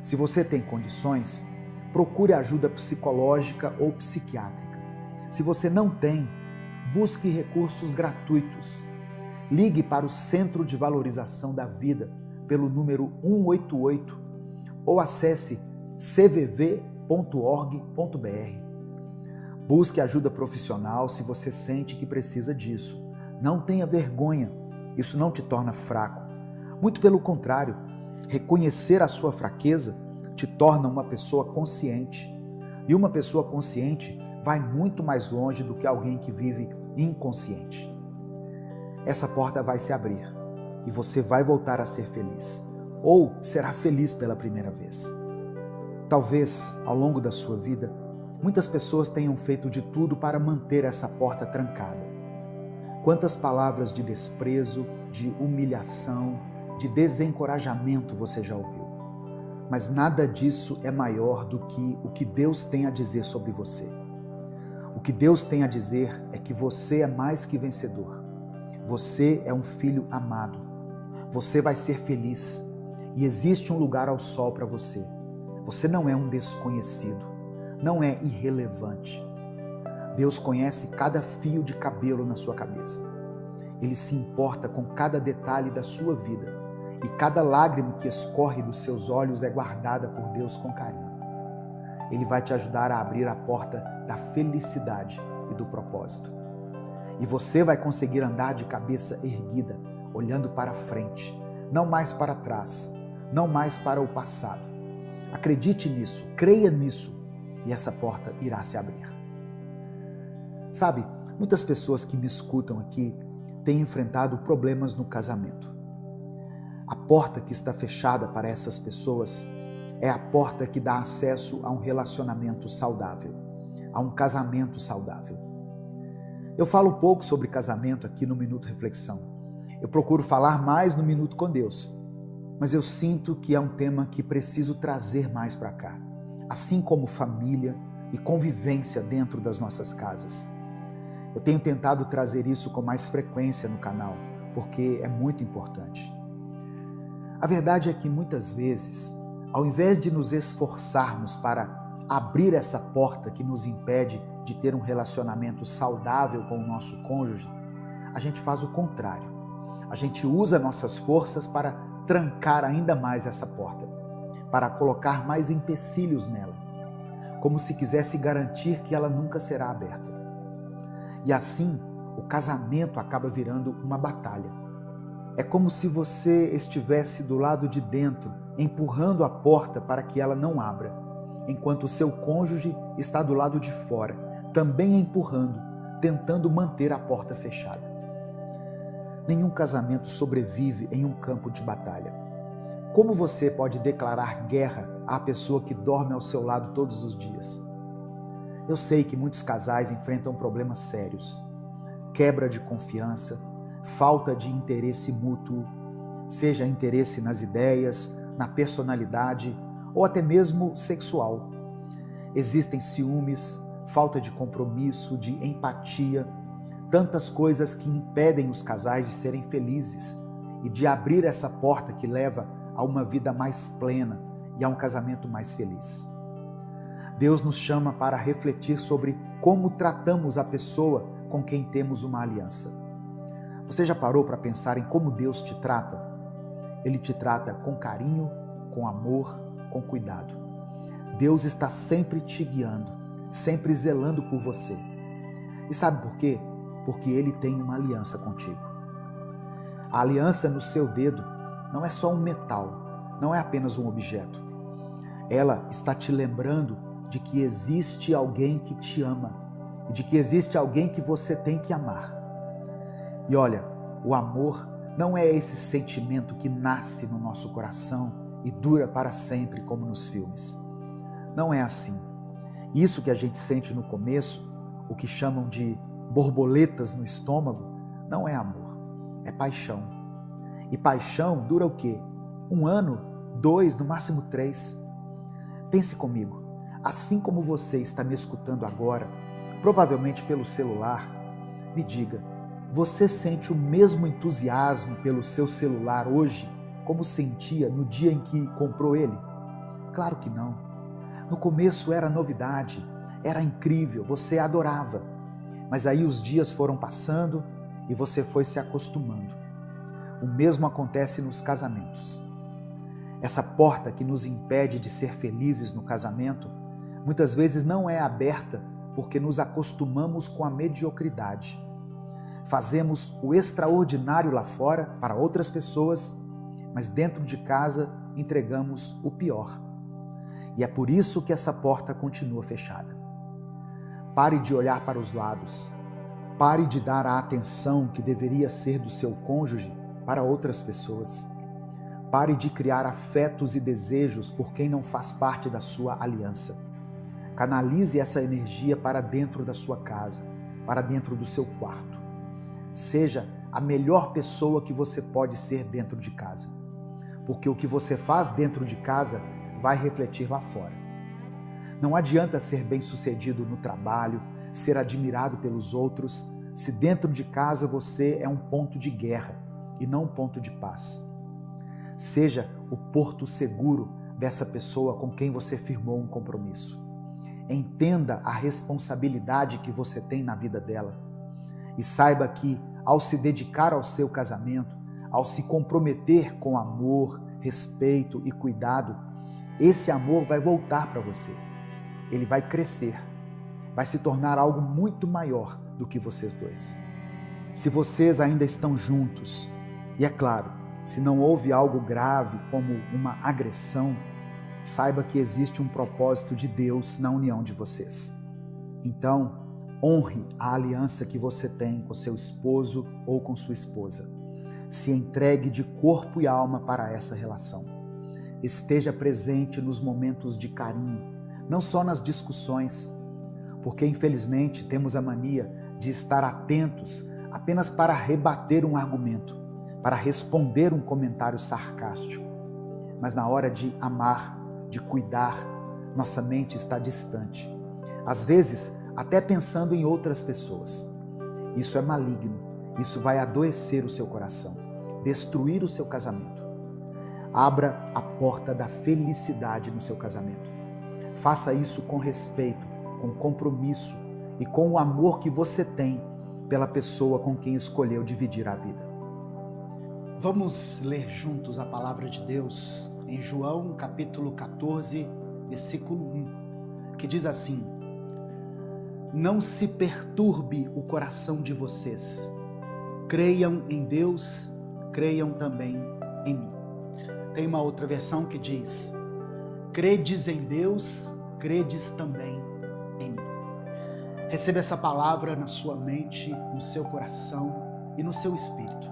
Se você tem condições, procure ajuda psicológica ou psiquiátrica. Se você não tem, busque recursos gratuitos. Ligue para o Centro de Valorização da Vida pelo número 188 ou acesse cvv.org.br. Busque ajuda profissional se você sente que precisa disso. Não tenha vergonha, isso não te torna fraco. Muito pelo contrário, reconhecer a sua fraqueza te torna uma pessoa consciente. E uma pessoa consciente vai muito mais longe do que alguém que vive inconsciente. Essa porta vai se abrir e você vai voltar a ser feliz. Ou será feliz pela primeira vez. Talvez, ao longo da sua vida, muitas pessoas tenham feito de tudo para manter essa porta trancada. Quantas palavras de desprezo, de humilhação, de desencorajamento você já ouviu? Mas nada disso é maior do que o que Deus tem a dizer sobre você. O que Deus tem a dizer é que você é mais que vencedor. Você é um filho amado. Você vai ser feliz e existe um lugar ao sol para você. Você não é um desconhecido, não é irrelevante. Deus conhece cada fio de cabelo na sua cabeça. Ele se importa com cada detalhe da sua vida e cada lágrima que escorre dos seus olhos é guardada por Deus com carinho. Ele vai te ajudar a abrir a porta da felicidade e do propósito. E você vai conseguir andar de cabeça erguida, olhando para frente, não mais para trás, não mais para o passado. Acredite nisso, creia nisso e essa porta irá se abrir. Sabe, muitas pessoas que me escutam aqui têm enfrentado problemas no casamento. A porta que está fechada para essas pessoas é a porta que dá acesso a um relacionamento saudável, a um casamento saudável. Eu falo pouco sobre casamento aqui no Minuto Reflexão. Eu procuro falar mais no Minuto com Deus, mas eu sinto que é um tema que preciso trazer mais para cá, assim como família e convivência dentro das nossas casas. Eu tenho tentado trazer isso com mais frequência no canal, porque é muito importante. A verdade é que muitas vezes, ao invés de nos esforçarmos para abrir essa porta que nos impede de ter um relacionamento saudável com o nosso cônjuge, a gente faz o contrário. A gente usa nossas forças para trancar ainda mais essa porta, para colocar mais empecilhos nela, como se quisesse garantir que ela nunca será aberta. E assim, o casamento acaba virando uma batalha. É como se você estivesse do lado de dentro, empurrando a porta para que ela não abra, enquanto o seu cônjuge está do lado de fora, também empurrando, tentando manter a porta fechada. Nenhum casamento sobrevive em um campo de batalha. Como você pode declarar guerra à pessoa que dorme ao seu lado todos os dias? Eu sei que muitos casais enfrentam problemas sérios, quebra de confiança, falta de interesse mútuo, seja interesse nas ideias, na personalidade ou até mesmo sexual. Existem ciúmes, falta de compromisso, de empatia, tantas coisas que impedem os casais de serem felizes e de abrir essa porta que leva a uma vida mais plena e a um casamento mais feliz. Deus nos chama para refletir sobre como tratamos a pessoa com quem temos uma aliança. Você já parou para pensar em como Deus te trata? Ele te trata com carinho, com amor, com cuidado. Deus está sempre te guiando, sempre zelando por você. E sabe por quê? Porque Ele tem uma aliança contigo. A aliança no seu dedo não é só um metal, não é apenas um objeto. Ela está te lembrando de que existe alguém que te ama e de que existe alguém que você tem que amar. E olha, o amor não é esse sentimento que nasce no nosso coração e dura para sempre como nos filmes. Não é assim. Isso que a gente sente no começo, o que chamam de borboletas no estômago, não é amor, é paixão. E paixão dura o quê? 1 ano, 2, no máximo 3. Pense comigo, assim como você está me escutando agora, provavelmente pelo celular, me diga, você sente o mesmo entusiasmo pelo seu celular hoje como sentia no dia em que comprou ele? Claro que não. No começo era novidade, era incrível, você adorava. Mas aí os dias foram passando e você foi se acostumando. O mesmo acontece nos casamentos. Essa porta que nos impede de ser felizes no casamento, muitas vezes não é aberta porque nos acostumamos com a mediocridade. Fazemos o extraordinário lá fora para outras pessoas, mas dentro de casa entregamos o pior. E é por isso que essa porta continua fechada. Pare de olhar para os lados. Pare de dar a atenção que deveria ser do seu cônjuge para outras pessoas. Pare de criar afetos e desejos por quem não faz parte da sua aliança. Canalize essa energia para dentro da sua casa, para dentro do seu quarto. Seja a melhor pessoa que você pode ser dentro de casa, porque o que você faz dentro de casa vai refletir lá fora. Não adianta ser bem-sucedido no trabalho, ser admirado pelos outros, se dentro de casa você é um ponto de guerra e não um ponto de paz. Seja o porto seguro dessa pessoa com quem você firmou um compromisso. Entenda a responsabilidade que você tem na vida dela e saiba que, ao se dedicar ao seu casamento, ao se comprometer com amor, respeito e cuidado, esse amor vai voltar para você. Ele vai crescer, vai se tornar algo muito maior do que vocês dois. Se vocês ainda estão juntos, e é claro, se não houve algo grave como uma agressão, saiba que existe um propósito de Deus na união de vocês. Então, honre a aliança que você tem com seu esposo ou com sua esposa. Se entregue de corpo e alma para essa relação. Esteja presente nos momentos de carinho, não só nas discussões, porque infelizmente temos a mania de estar atentos apenas para rebater um argumento, para responder um comentário sarcástico. Mas na hora de amar, de cuidar, nossa mente está distante. Às vezes, até pensando em outras pessoas. Isso é maligno, isso vai adoecer o seu coração, destruir o seu casamento. Abra a porta da felicidade no seu casamento. Faça isso com respeito, com compromisso e com o amor que você tem pela pessoa com quem escolheu dividir a vida. Vamos ler juntos a palavra de Deus em João capítulo 14, versículo 1, que diz assim: Não se perturbe o coração de vocês. Creiam em Deus, creiam também em mim. Tem uma outra versão que diz: Credes em Deus, credes também em mim. Receba essa palavra na sua mente, no seu coração e no seu espírito.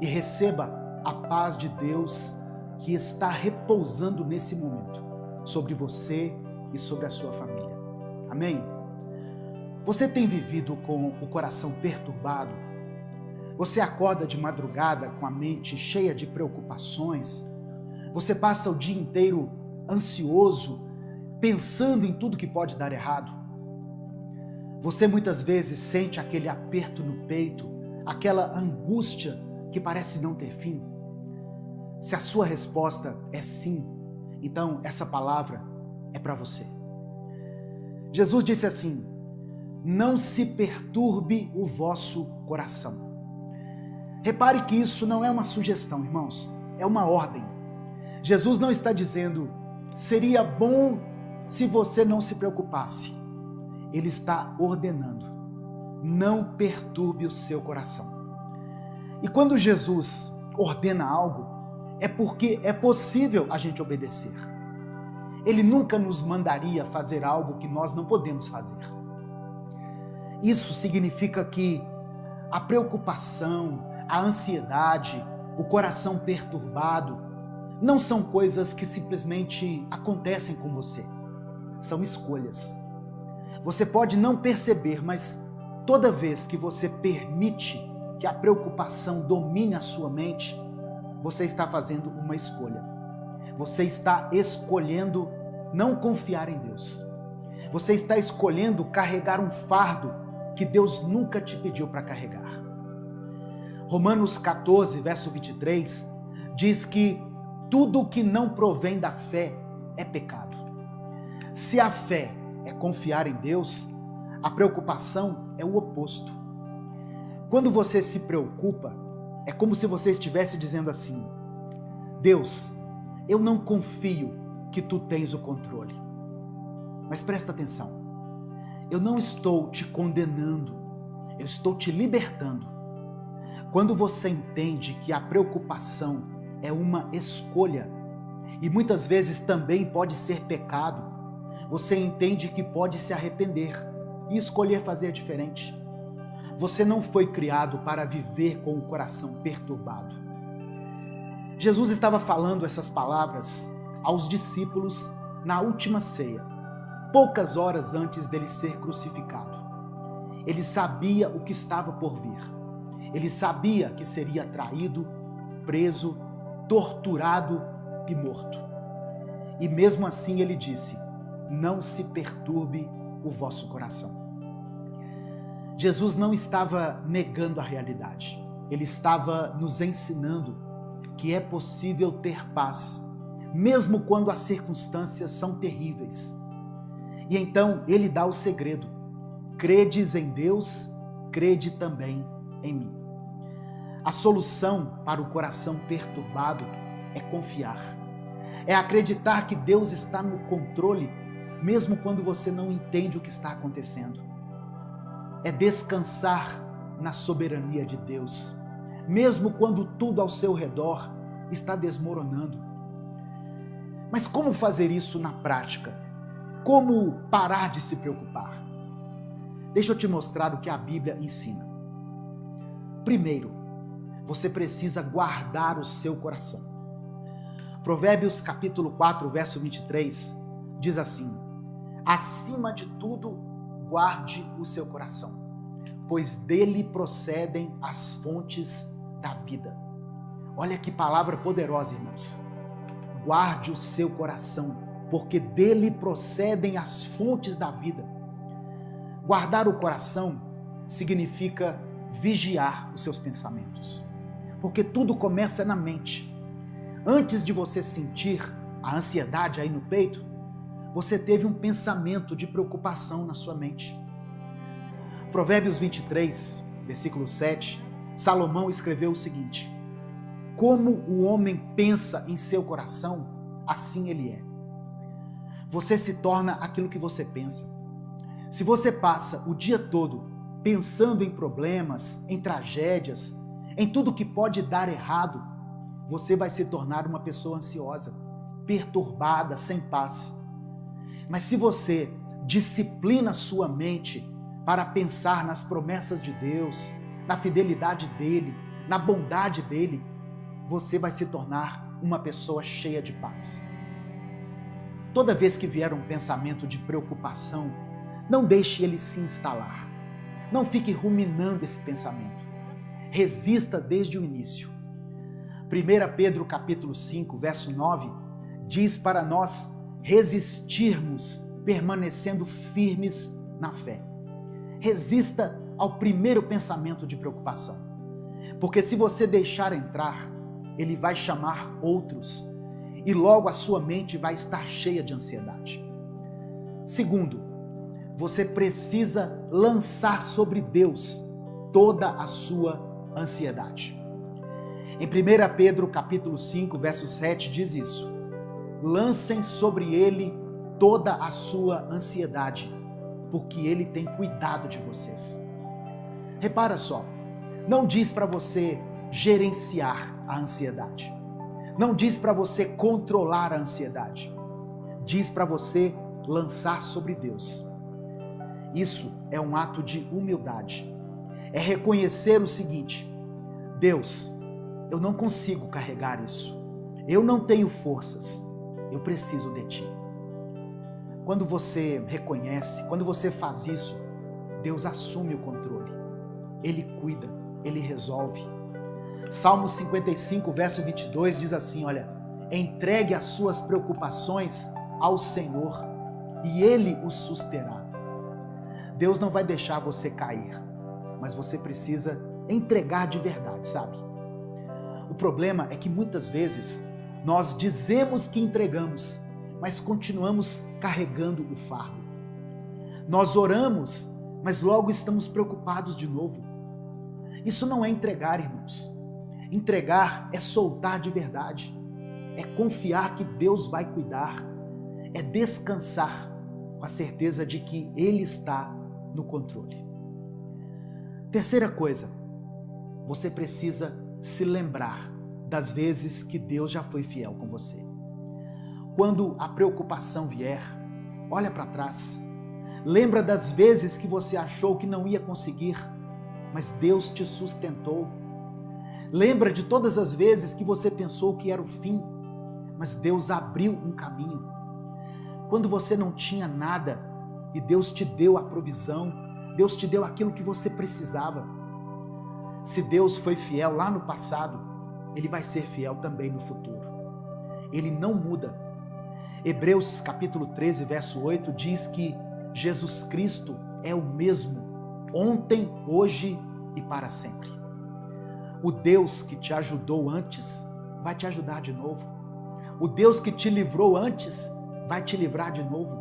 E receba a paz de Deus que está repousando nesse momento sobre você e sobre a sua família. Amém? Você tem vivido com o coração perturbado? Você acorda de madrugada com a mente cheia de preocupações? Você passa o dia inteiro ansioso, pensando em tudo que pode dar errado? Você muitas vezes sente aquele aperto no peito, aquela angústia que parece não ter fim? Se a sua resposta é sim, então essa palavra é para você. Jesus disse assim: Não se perturbe o vosso coração. Repare que isso não é uma sugestão, irmãos, é uma ordem. Jesus não está dizendo, seria bom se você não se preocupasse. Ele está ordenando, não perturbe o seu coração. E quando Jesus ordena algo, é porque é possível a gente obedecer. Ele nunca nos mandaria fazer algo que nós não podemos fazer. Isso significa que a preocupação, a ansiedade, o coração perturbado, não são coisas que simplesmente acontecem com você. São escolhas. Você pode não perceber, mas toda vez que você permite que a preocupação domine a sua mente, você está fazendo uma escolha. Você está escolhendo não confiar em Deus. Você está escolhendo carregar um fardo que Deus nunca te pediu para carregar. Romanos 14, verso 23, diz que tudo que não provém da fé é pecado. Se a fé é confiar em Deus, a preocupação é o oposto. Quando você se preocupa, é como se você estivesse dizendo assim: Deus, eu não confio que tu tens o controle. Mas presta atenção, eu não estou te condenando, eu estou te libertando. Quando você entende que a preocupação é uma escolha, e muitas vezes também pode ser pecado, você entende que pode se arrepender e escolher fazer diferente. Você não foi criado para viver com o coração perturbado. Jesus estava falando essas palavras aos discípulos na última ceia, poucas horas antes dele ser crucificado. Ele sabia o que estava por vir. Ele sabia que seria traído, preso, torturado e morto. E mesmo assim ele disse: não se perturbe o vosso coração. Jesus não estava negando a realidade. Ele estava nos ensinando que é possível ter paz, mesmo quando as circunstâncias são terríveis. E então ele dá o segredo: credes em Deus, crede também em mim. A solução para o coração perturbado é confiar. É acreditar que Deus está no controle, mesmo quando você não entende o que está acontecendo. É descansar na soberania de Deus, mesmo quando tudo ao seu redor está desmoronando. Mas como fazer isso na prática? Como parar de se preocupar? Deixa eu te mostrar o que a Bíblia ensina. Primeiro, você precisa guardar o seu coração. Provérbios capítulo 4, verso 23, diz assim: acima de tudo, guarde o seu coração, pois dele procedem as fontes da vida. Olha que palavra poderosa, irmãos. Guarde o seu coração, porque dele procedem as fontes da vida. Guardar o coração significa vigiar os seus pensamentos, porque tudo começa na mente. Antes de você sentir a ansiedade aí no peito, você teve um pensamento de preocupação na sua mente. Provérbios 23, versículo 7, Salomão escreveu o seguinte: como o homem pensa em seu coração, assim ele é. Você se torna aquilo que você pensa. Se você passa o dia todo pensando em problemas, em tragédias, em tudo que pode dar errado, você vai se tornar uma pessoa ansiosa, perturbada, sem paz. Mas se você disciplina sua mente para pensar nas promessas de Deus, na fidelidade dele, na bondade dele, você vai se tornar uma pessoa cheia de paz. Toda vez que vier um pensamento de preocupação, não deixe ele se instalar. Não fique ruminando esse pensamento. Resista desde o início. 1 Pedro capítulo 5, verso 9, diz para nós resistirmos, permanecendo firmes na fé. Resista ao primeiro pensamento de preocupação, porque se você deixar entrar, ele vai chamar outros e logo a sua mente vai estar cheia de ansiedade. Segundo, você precisa lançar sobre Deus toda a sua ansiedade. Em 1 Pedro capítulo 5, verso 7 diz isso: lancem sobre ele toda a sua ansiedade, porque ele tem cuidado de vocês. Repara só, não diz para você gerenciar a ansiedade. Não diz para você controlar a ansiedade. Diz para você lançar sobre Deus. Isso é um ato de humildade. É reconhecer o seguinte: Deus, eu não consigo carregar isso. Eu não tenho forças. Eu preciso de Ti. Quando você reconhece, quando você faz isso, Deus assume o controle. Ele cuida, Ele resolve. Salmo 55, verso 22 diz assim, olha: entregue as suas preocupações ao Senhor e Ele os susterá. Deus não vai deixar você cair, mas você precisa entregar de verdade, sabe? O problema é que muitas vezes nós dizemos que entregamos, mas continuamos carregando o fardo. Nós oramos, mas logo estamos preocupados de novo. Isso não é entregar, irmãos. Entregar é soltar de verdade. É confiar que Deus vai cuidar. É descansar com a certeza de que Ele está no controle. Terceira coisa, você precisa se lembrar das vezes que Deus já foi fiel com você. Quando a preocupação vier, olha para trás. Lembra das vezes que você achou que não ia conseguir, mas Deus te sustentou. Lembra de todas as vezes que você pensou que era o fim, mas Deus abriu um caminho. Quando você não tinha nada e Deus te deu a provisão, Deus te deu aquilo que você precisava. Se Deus foi fiel lá no passado, Ele vai ser fiel também no futuro. Ele não muda. Hebreus capítulo 13, verso 8 diz que Jesus Cristo é o mesmo ontem, hoje e para sempre. O Deus que te ajudou antes vai te ajudar de novo. O Deus que te livrou antes vai te livrar de novo.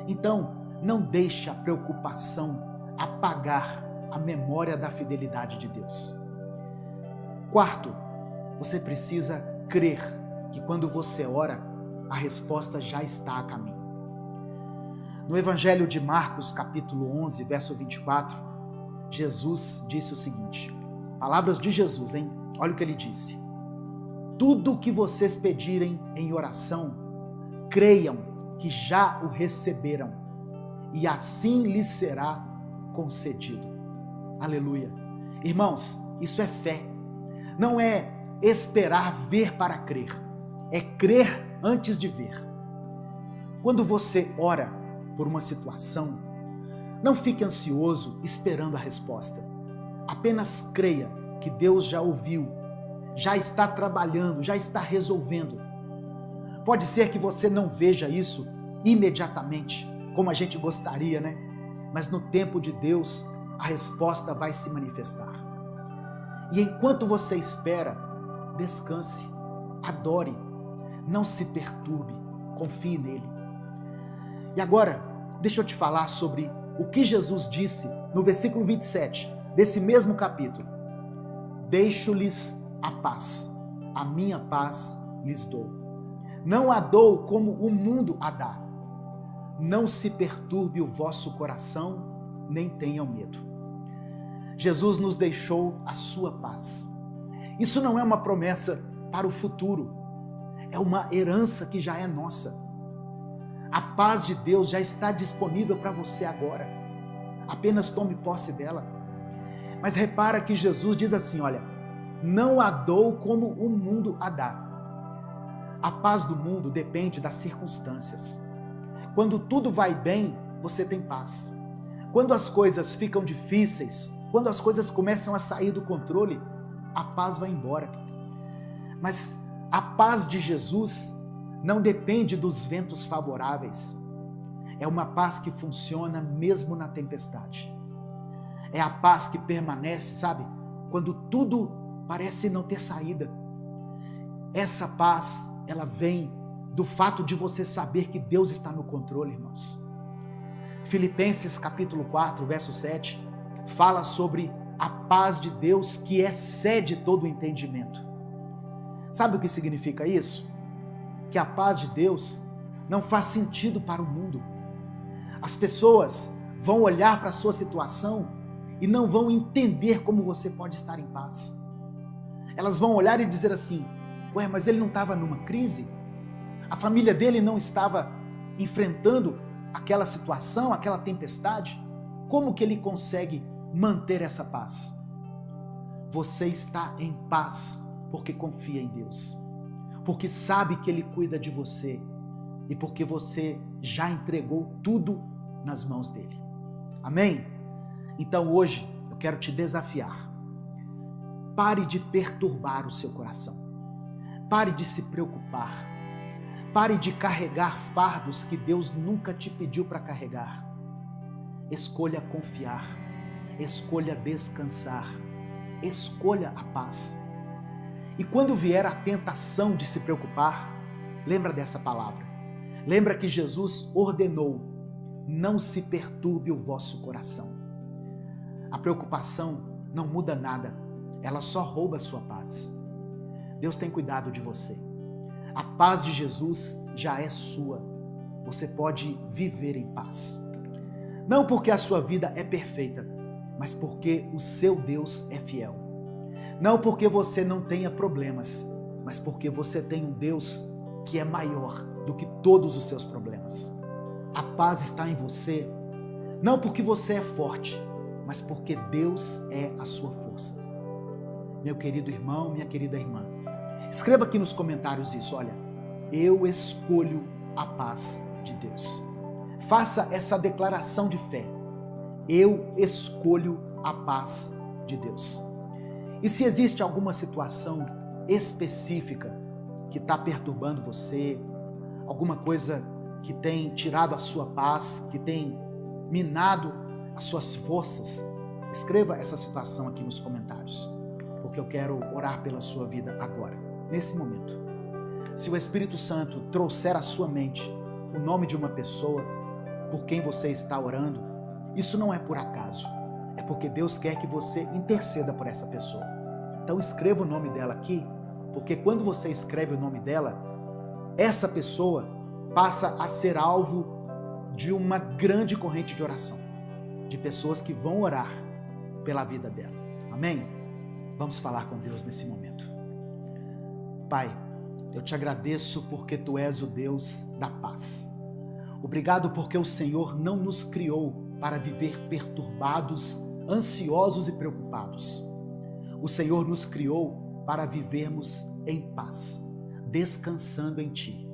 Então, não deixe a preocupação apagar a memória da fidelidade de Deus. Quarto, você precisa crer que quando você ora, a resposta já está a caminho. No Evangelho de Marcos, capítulo 11, verso 24, Jesus disse o seguinte, palavras de Jesus, hein? Olha o que Ele disse. Tudo o que vocês pedirem em oração, creiam que já o receberam, e assim lhes será concedido. Aleluia. Irmãos, isso é fé. Não é esperar ver para crer. É crer antes de ver. Quando você ora por uma situação, não fique ansioso esperando a resposta. Apenas creia que Deus já ouviu, já está trabalhando, já está resolvendo. Pode ser que você não veja isso imediatamente, como a gente gostaria, né? Mas no tempo de Deus, a resposta vai se manifestar. E enquanto você espera, descanse, adore, não se perturbe, confie nele. E agora, deixa eu te falar sobre o que Jesus disse no versículo 27 desse mesmo capítulo. Deixo-lhes a paz, a minha paz lhes dou. Não a dou como o mundo a dá. Não se perturbe o vosso coração, nem tenham medo. Jesus nos deixou a sua paz. Isso não é uma promessa para o futuro, é uma herança que já é nossa. A paz de Deus já está disponível para você agora. Apenas tome posse dela. Mas repara que Jesus diz assim, olha, não a dou como o mundo a dá. A paz do mundo depende das circunstâncias. Quando tudo vai bem, você tem paz. Quando as coisas ficam difíceis, quando as coisas começam a sair do controle, a paz vai embora. Mas a paz de Jesus não depende dos ventos favoráveis. É uma paz que funciona mesmo na tempestade. É a paz que permanece, sabe? Quando tudo parece não ter saída. Essa paz, ela vem do fato de você saber que Deus está no controle, irmãos. Filipenses capítulo 4, verso 7, fala sobre a paz de Deus que excede todo o entendimento. Sabe o que significa isso? Que a paz de Deus não faz sentido para o mundo. As pessoas vão olhar para a sua situação e não vão entender como você pode estar em paz. Elas vão olhar e dizer assim, Ué, mas ele não estava numa crise? A família dele não estava enfrentando aquela situação, aquela tempestade? Como que ele consegue manter essa paz? Você está em paz porque confia em Deus, porque sabe que Ele cuida de você e porque você já entregou tudo nas mãos dele. Amém? Então hoje eu quero te desafiar. Pare de perturbar o seu coração. Pare de se preocupar. Pare de carregar fardos que Deus nunca te pediu para carregar. Escolha confiar. Escolha descansar. Escolha a paz. E quando vier a tentação de se preocupar, lembra dessa palavra. Lembra que Jesus ordenou: não se perturbe o vosso coração. A preocupação não muda nada, ela só rouba a sua paz. Deus tem cuidado de você. A paz de Jesus já é sua. Você pode viver em paz. Não porque a sua vida é perfeita, mas porque o seu Deus é fiel. Não porque você não tenha problemas, mas porque você tem um Deus que é maior do que todos os seus problemas. A paz está em você, não porque você é forte, mas porque Deus é a sua força. Meu querido irmão, minha querida irmã, escreva aqui nos comentários isso, olha, eu escolho a paz de Deus. Faça essa declaração de fé. Eu escolho a paz de Deus. E se existe alguma situação específica que está perturbando você, alguma coisa que tem tirado a sua paz, que tem minado as suas forças, escreva essa situação aqui nos comentários, porque eu quero orar pela sua vida agora, nesse momento. Se o Espírito Santo trouxer à sua mente o nome de uma pessoa por quem você está orando, isso não é por acaso, é porque Deus quer que você interceda por essa pessoa. Então escreva o nome dela aqui, porque quando você escreve o nome dela, essa pessoa passa a ser alvo de uma grande corrente de oração, de pessoas que vão orar pela vida dela. Amém? Vamos falar com Deus nesse momento. Pai, eu te agradeço porque Tu és o Deus da paz. Obrigado porque o Senhor não nos criou para viver perturbados, ansiosos e preocupados. O Senhor nos criou para vivermos em paz, descansando em Ti.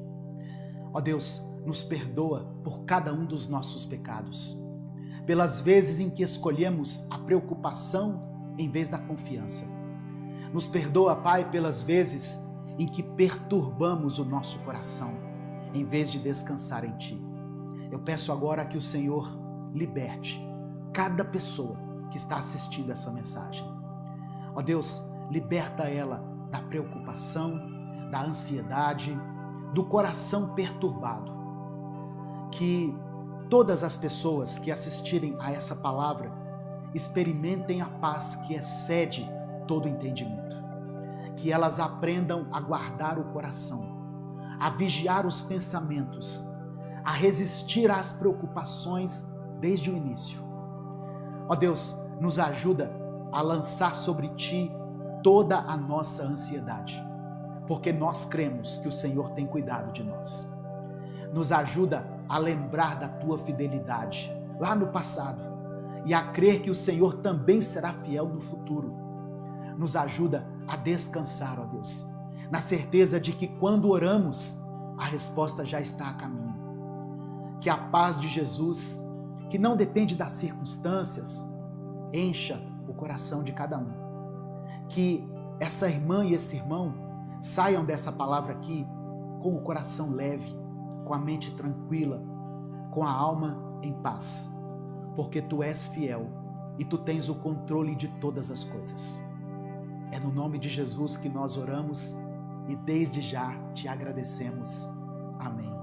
Ó Deus, nos perdoa por cada um dos nossos pecados, pelas vezes em que escolhemos a preocupação em vez da confiança. Nos perdoa, Pai, pelas vezes em que perturbamos o nosso coração, em vez de descansar em Ti. Eu peço agora que o Senhor liberte cada pessoa que está assistindo essa mensagem. Ó Deus, liberta ela da preocupação, da ansiedade, do coração perturbado. Que todas as pessoas que assistirem a essa palavra experimentem a paz que excede todo entendimento. Que elas aprendam a guardar o coração, a vigiar os pensamentos, a resistir às preocupações desde o início. Ó Deus, nos ajuda a lançar sobre Ti toda a nossa ansiedade, porque nós cremos que o Senhor tem cuidado de nós. Nos ajuda a lembrar da Tua fidelidade lá no passado e a crer que o Senhor também será fiel no futuro. Nos ajuda a descansar, ó Deus, na certeza de que quando oramos, a resposta já está a caminho. Que a paz de Jesus, que não depende das circunstâncias, encha o coração de cada um. Que essa irmã e esse irmão saiam dessa palavra aqui com o coração leve, com a mente tranquila, com a alma em paz, porque Tu és fiel e Tu tens o controle de todas as coisas. É no nome de Jesus que nós oramos e desde já Te agradecemos. Amém.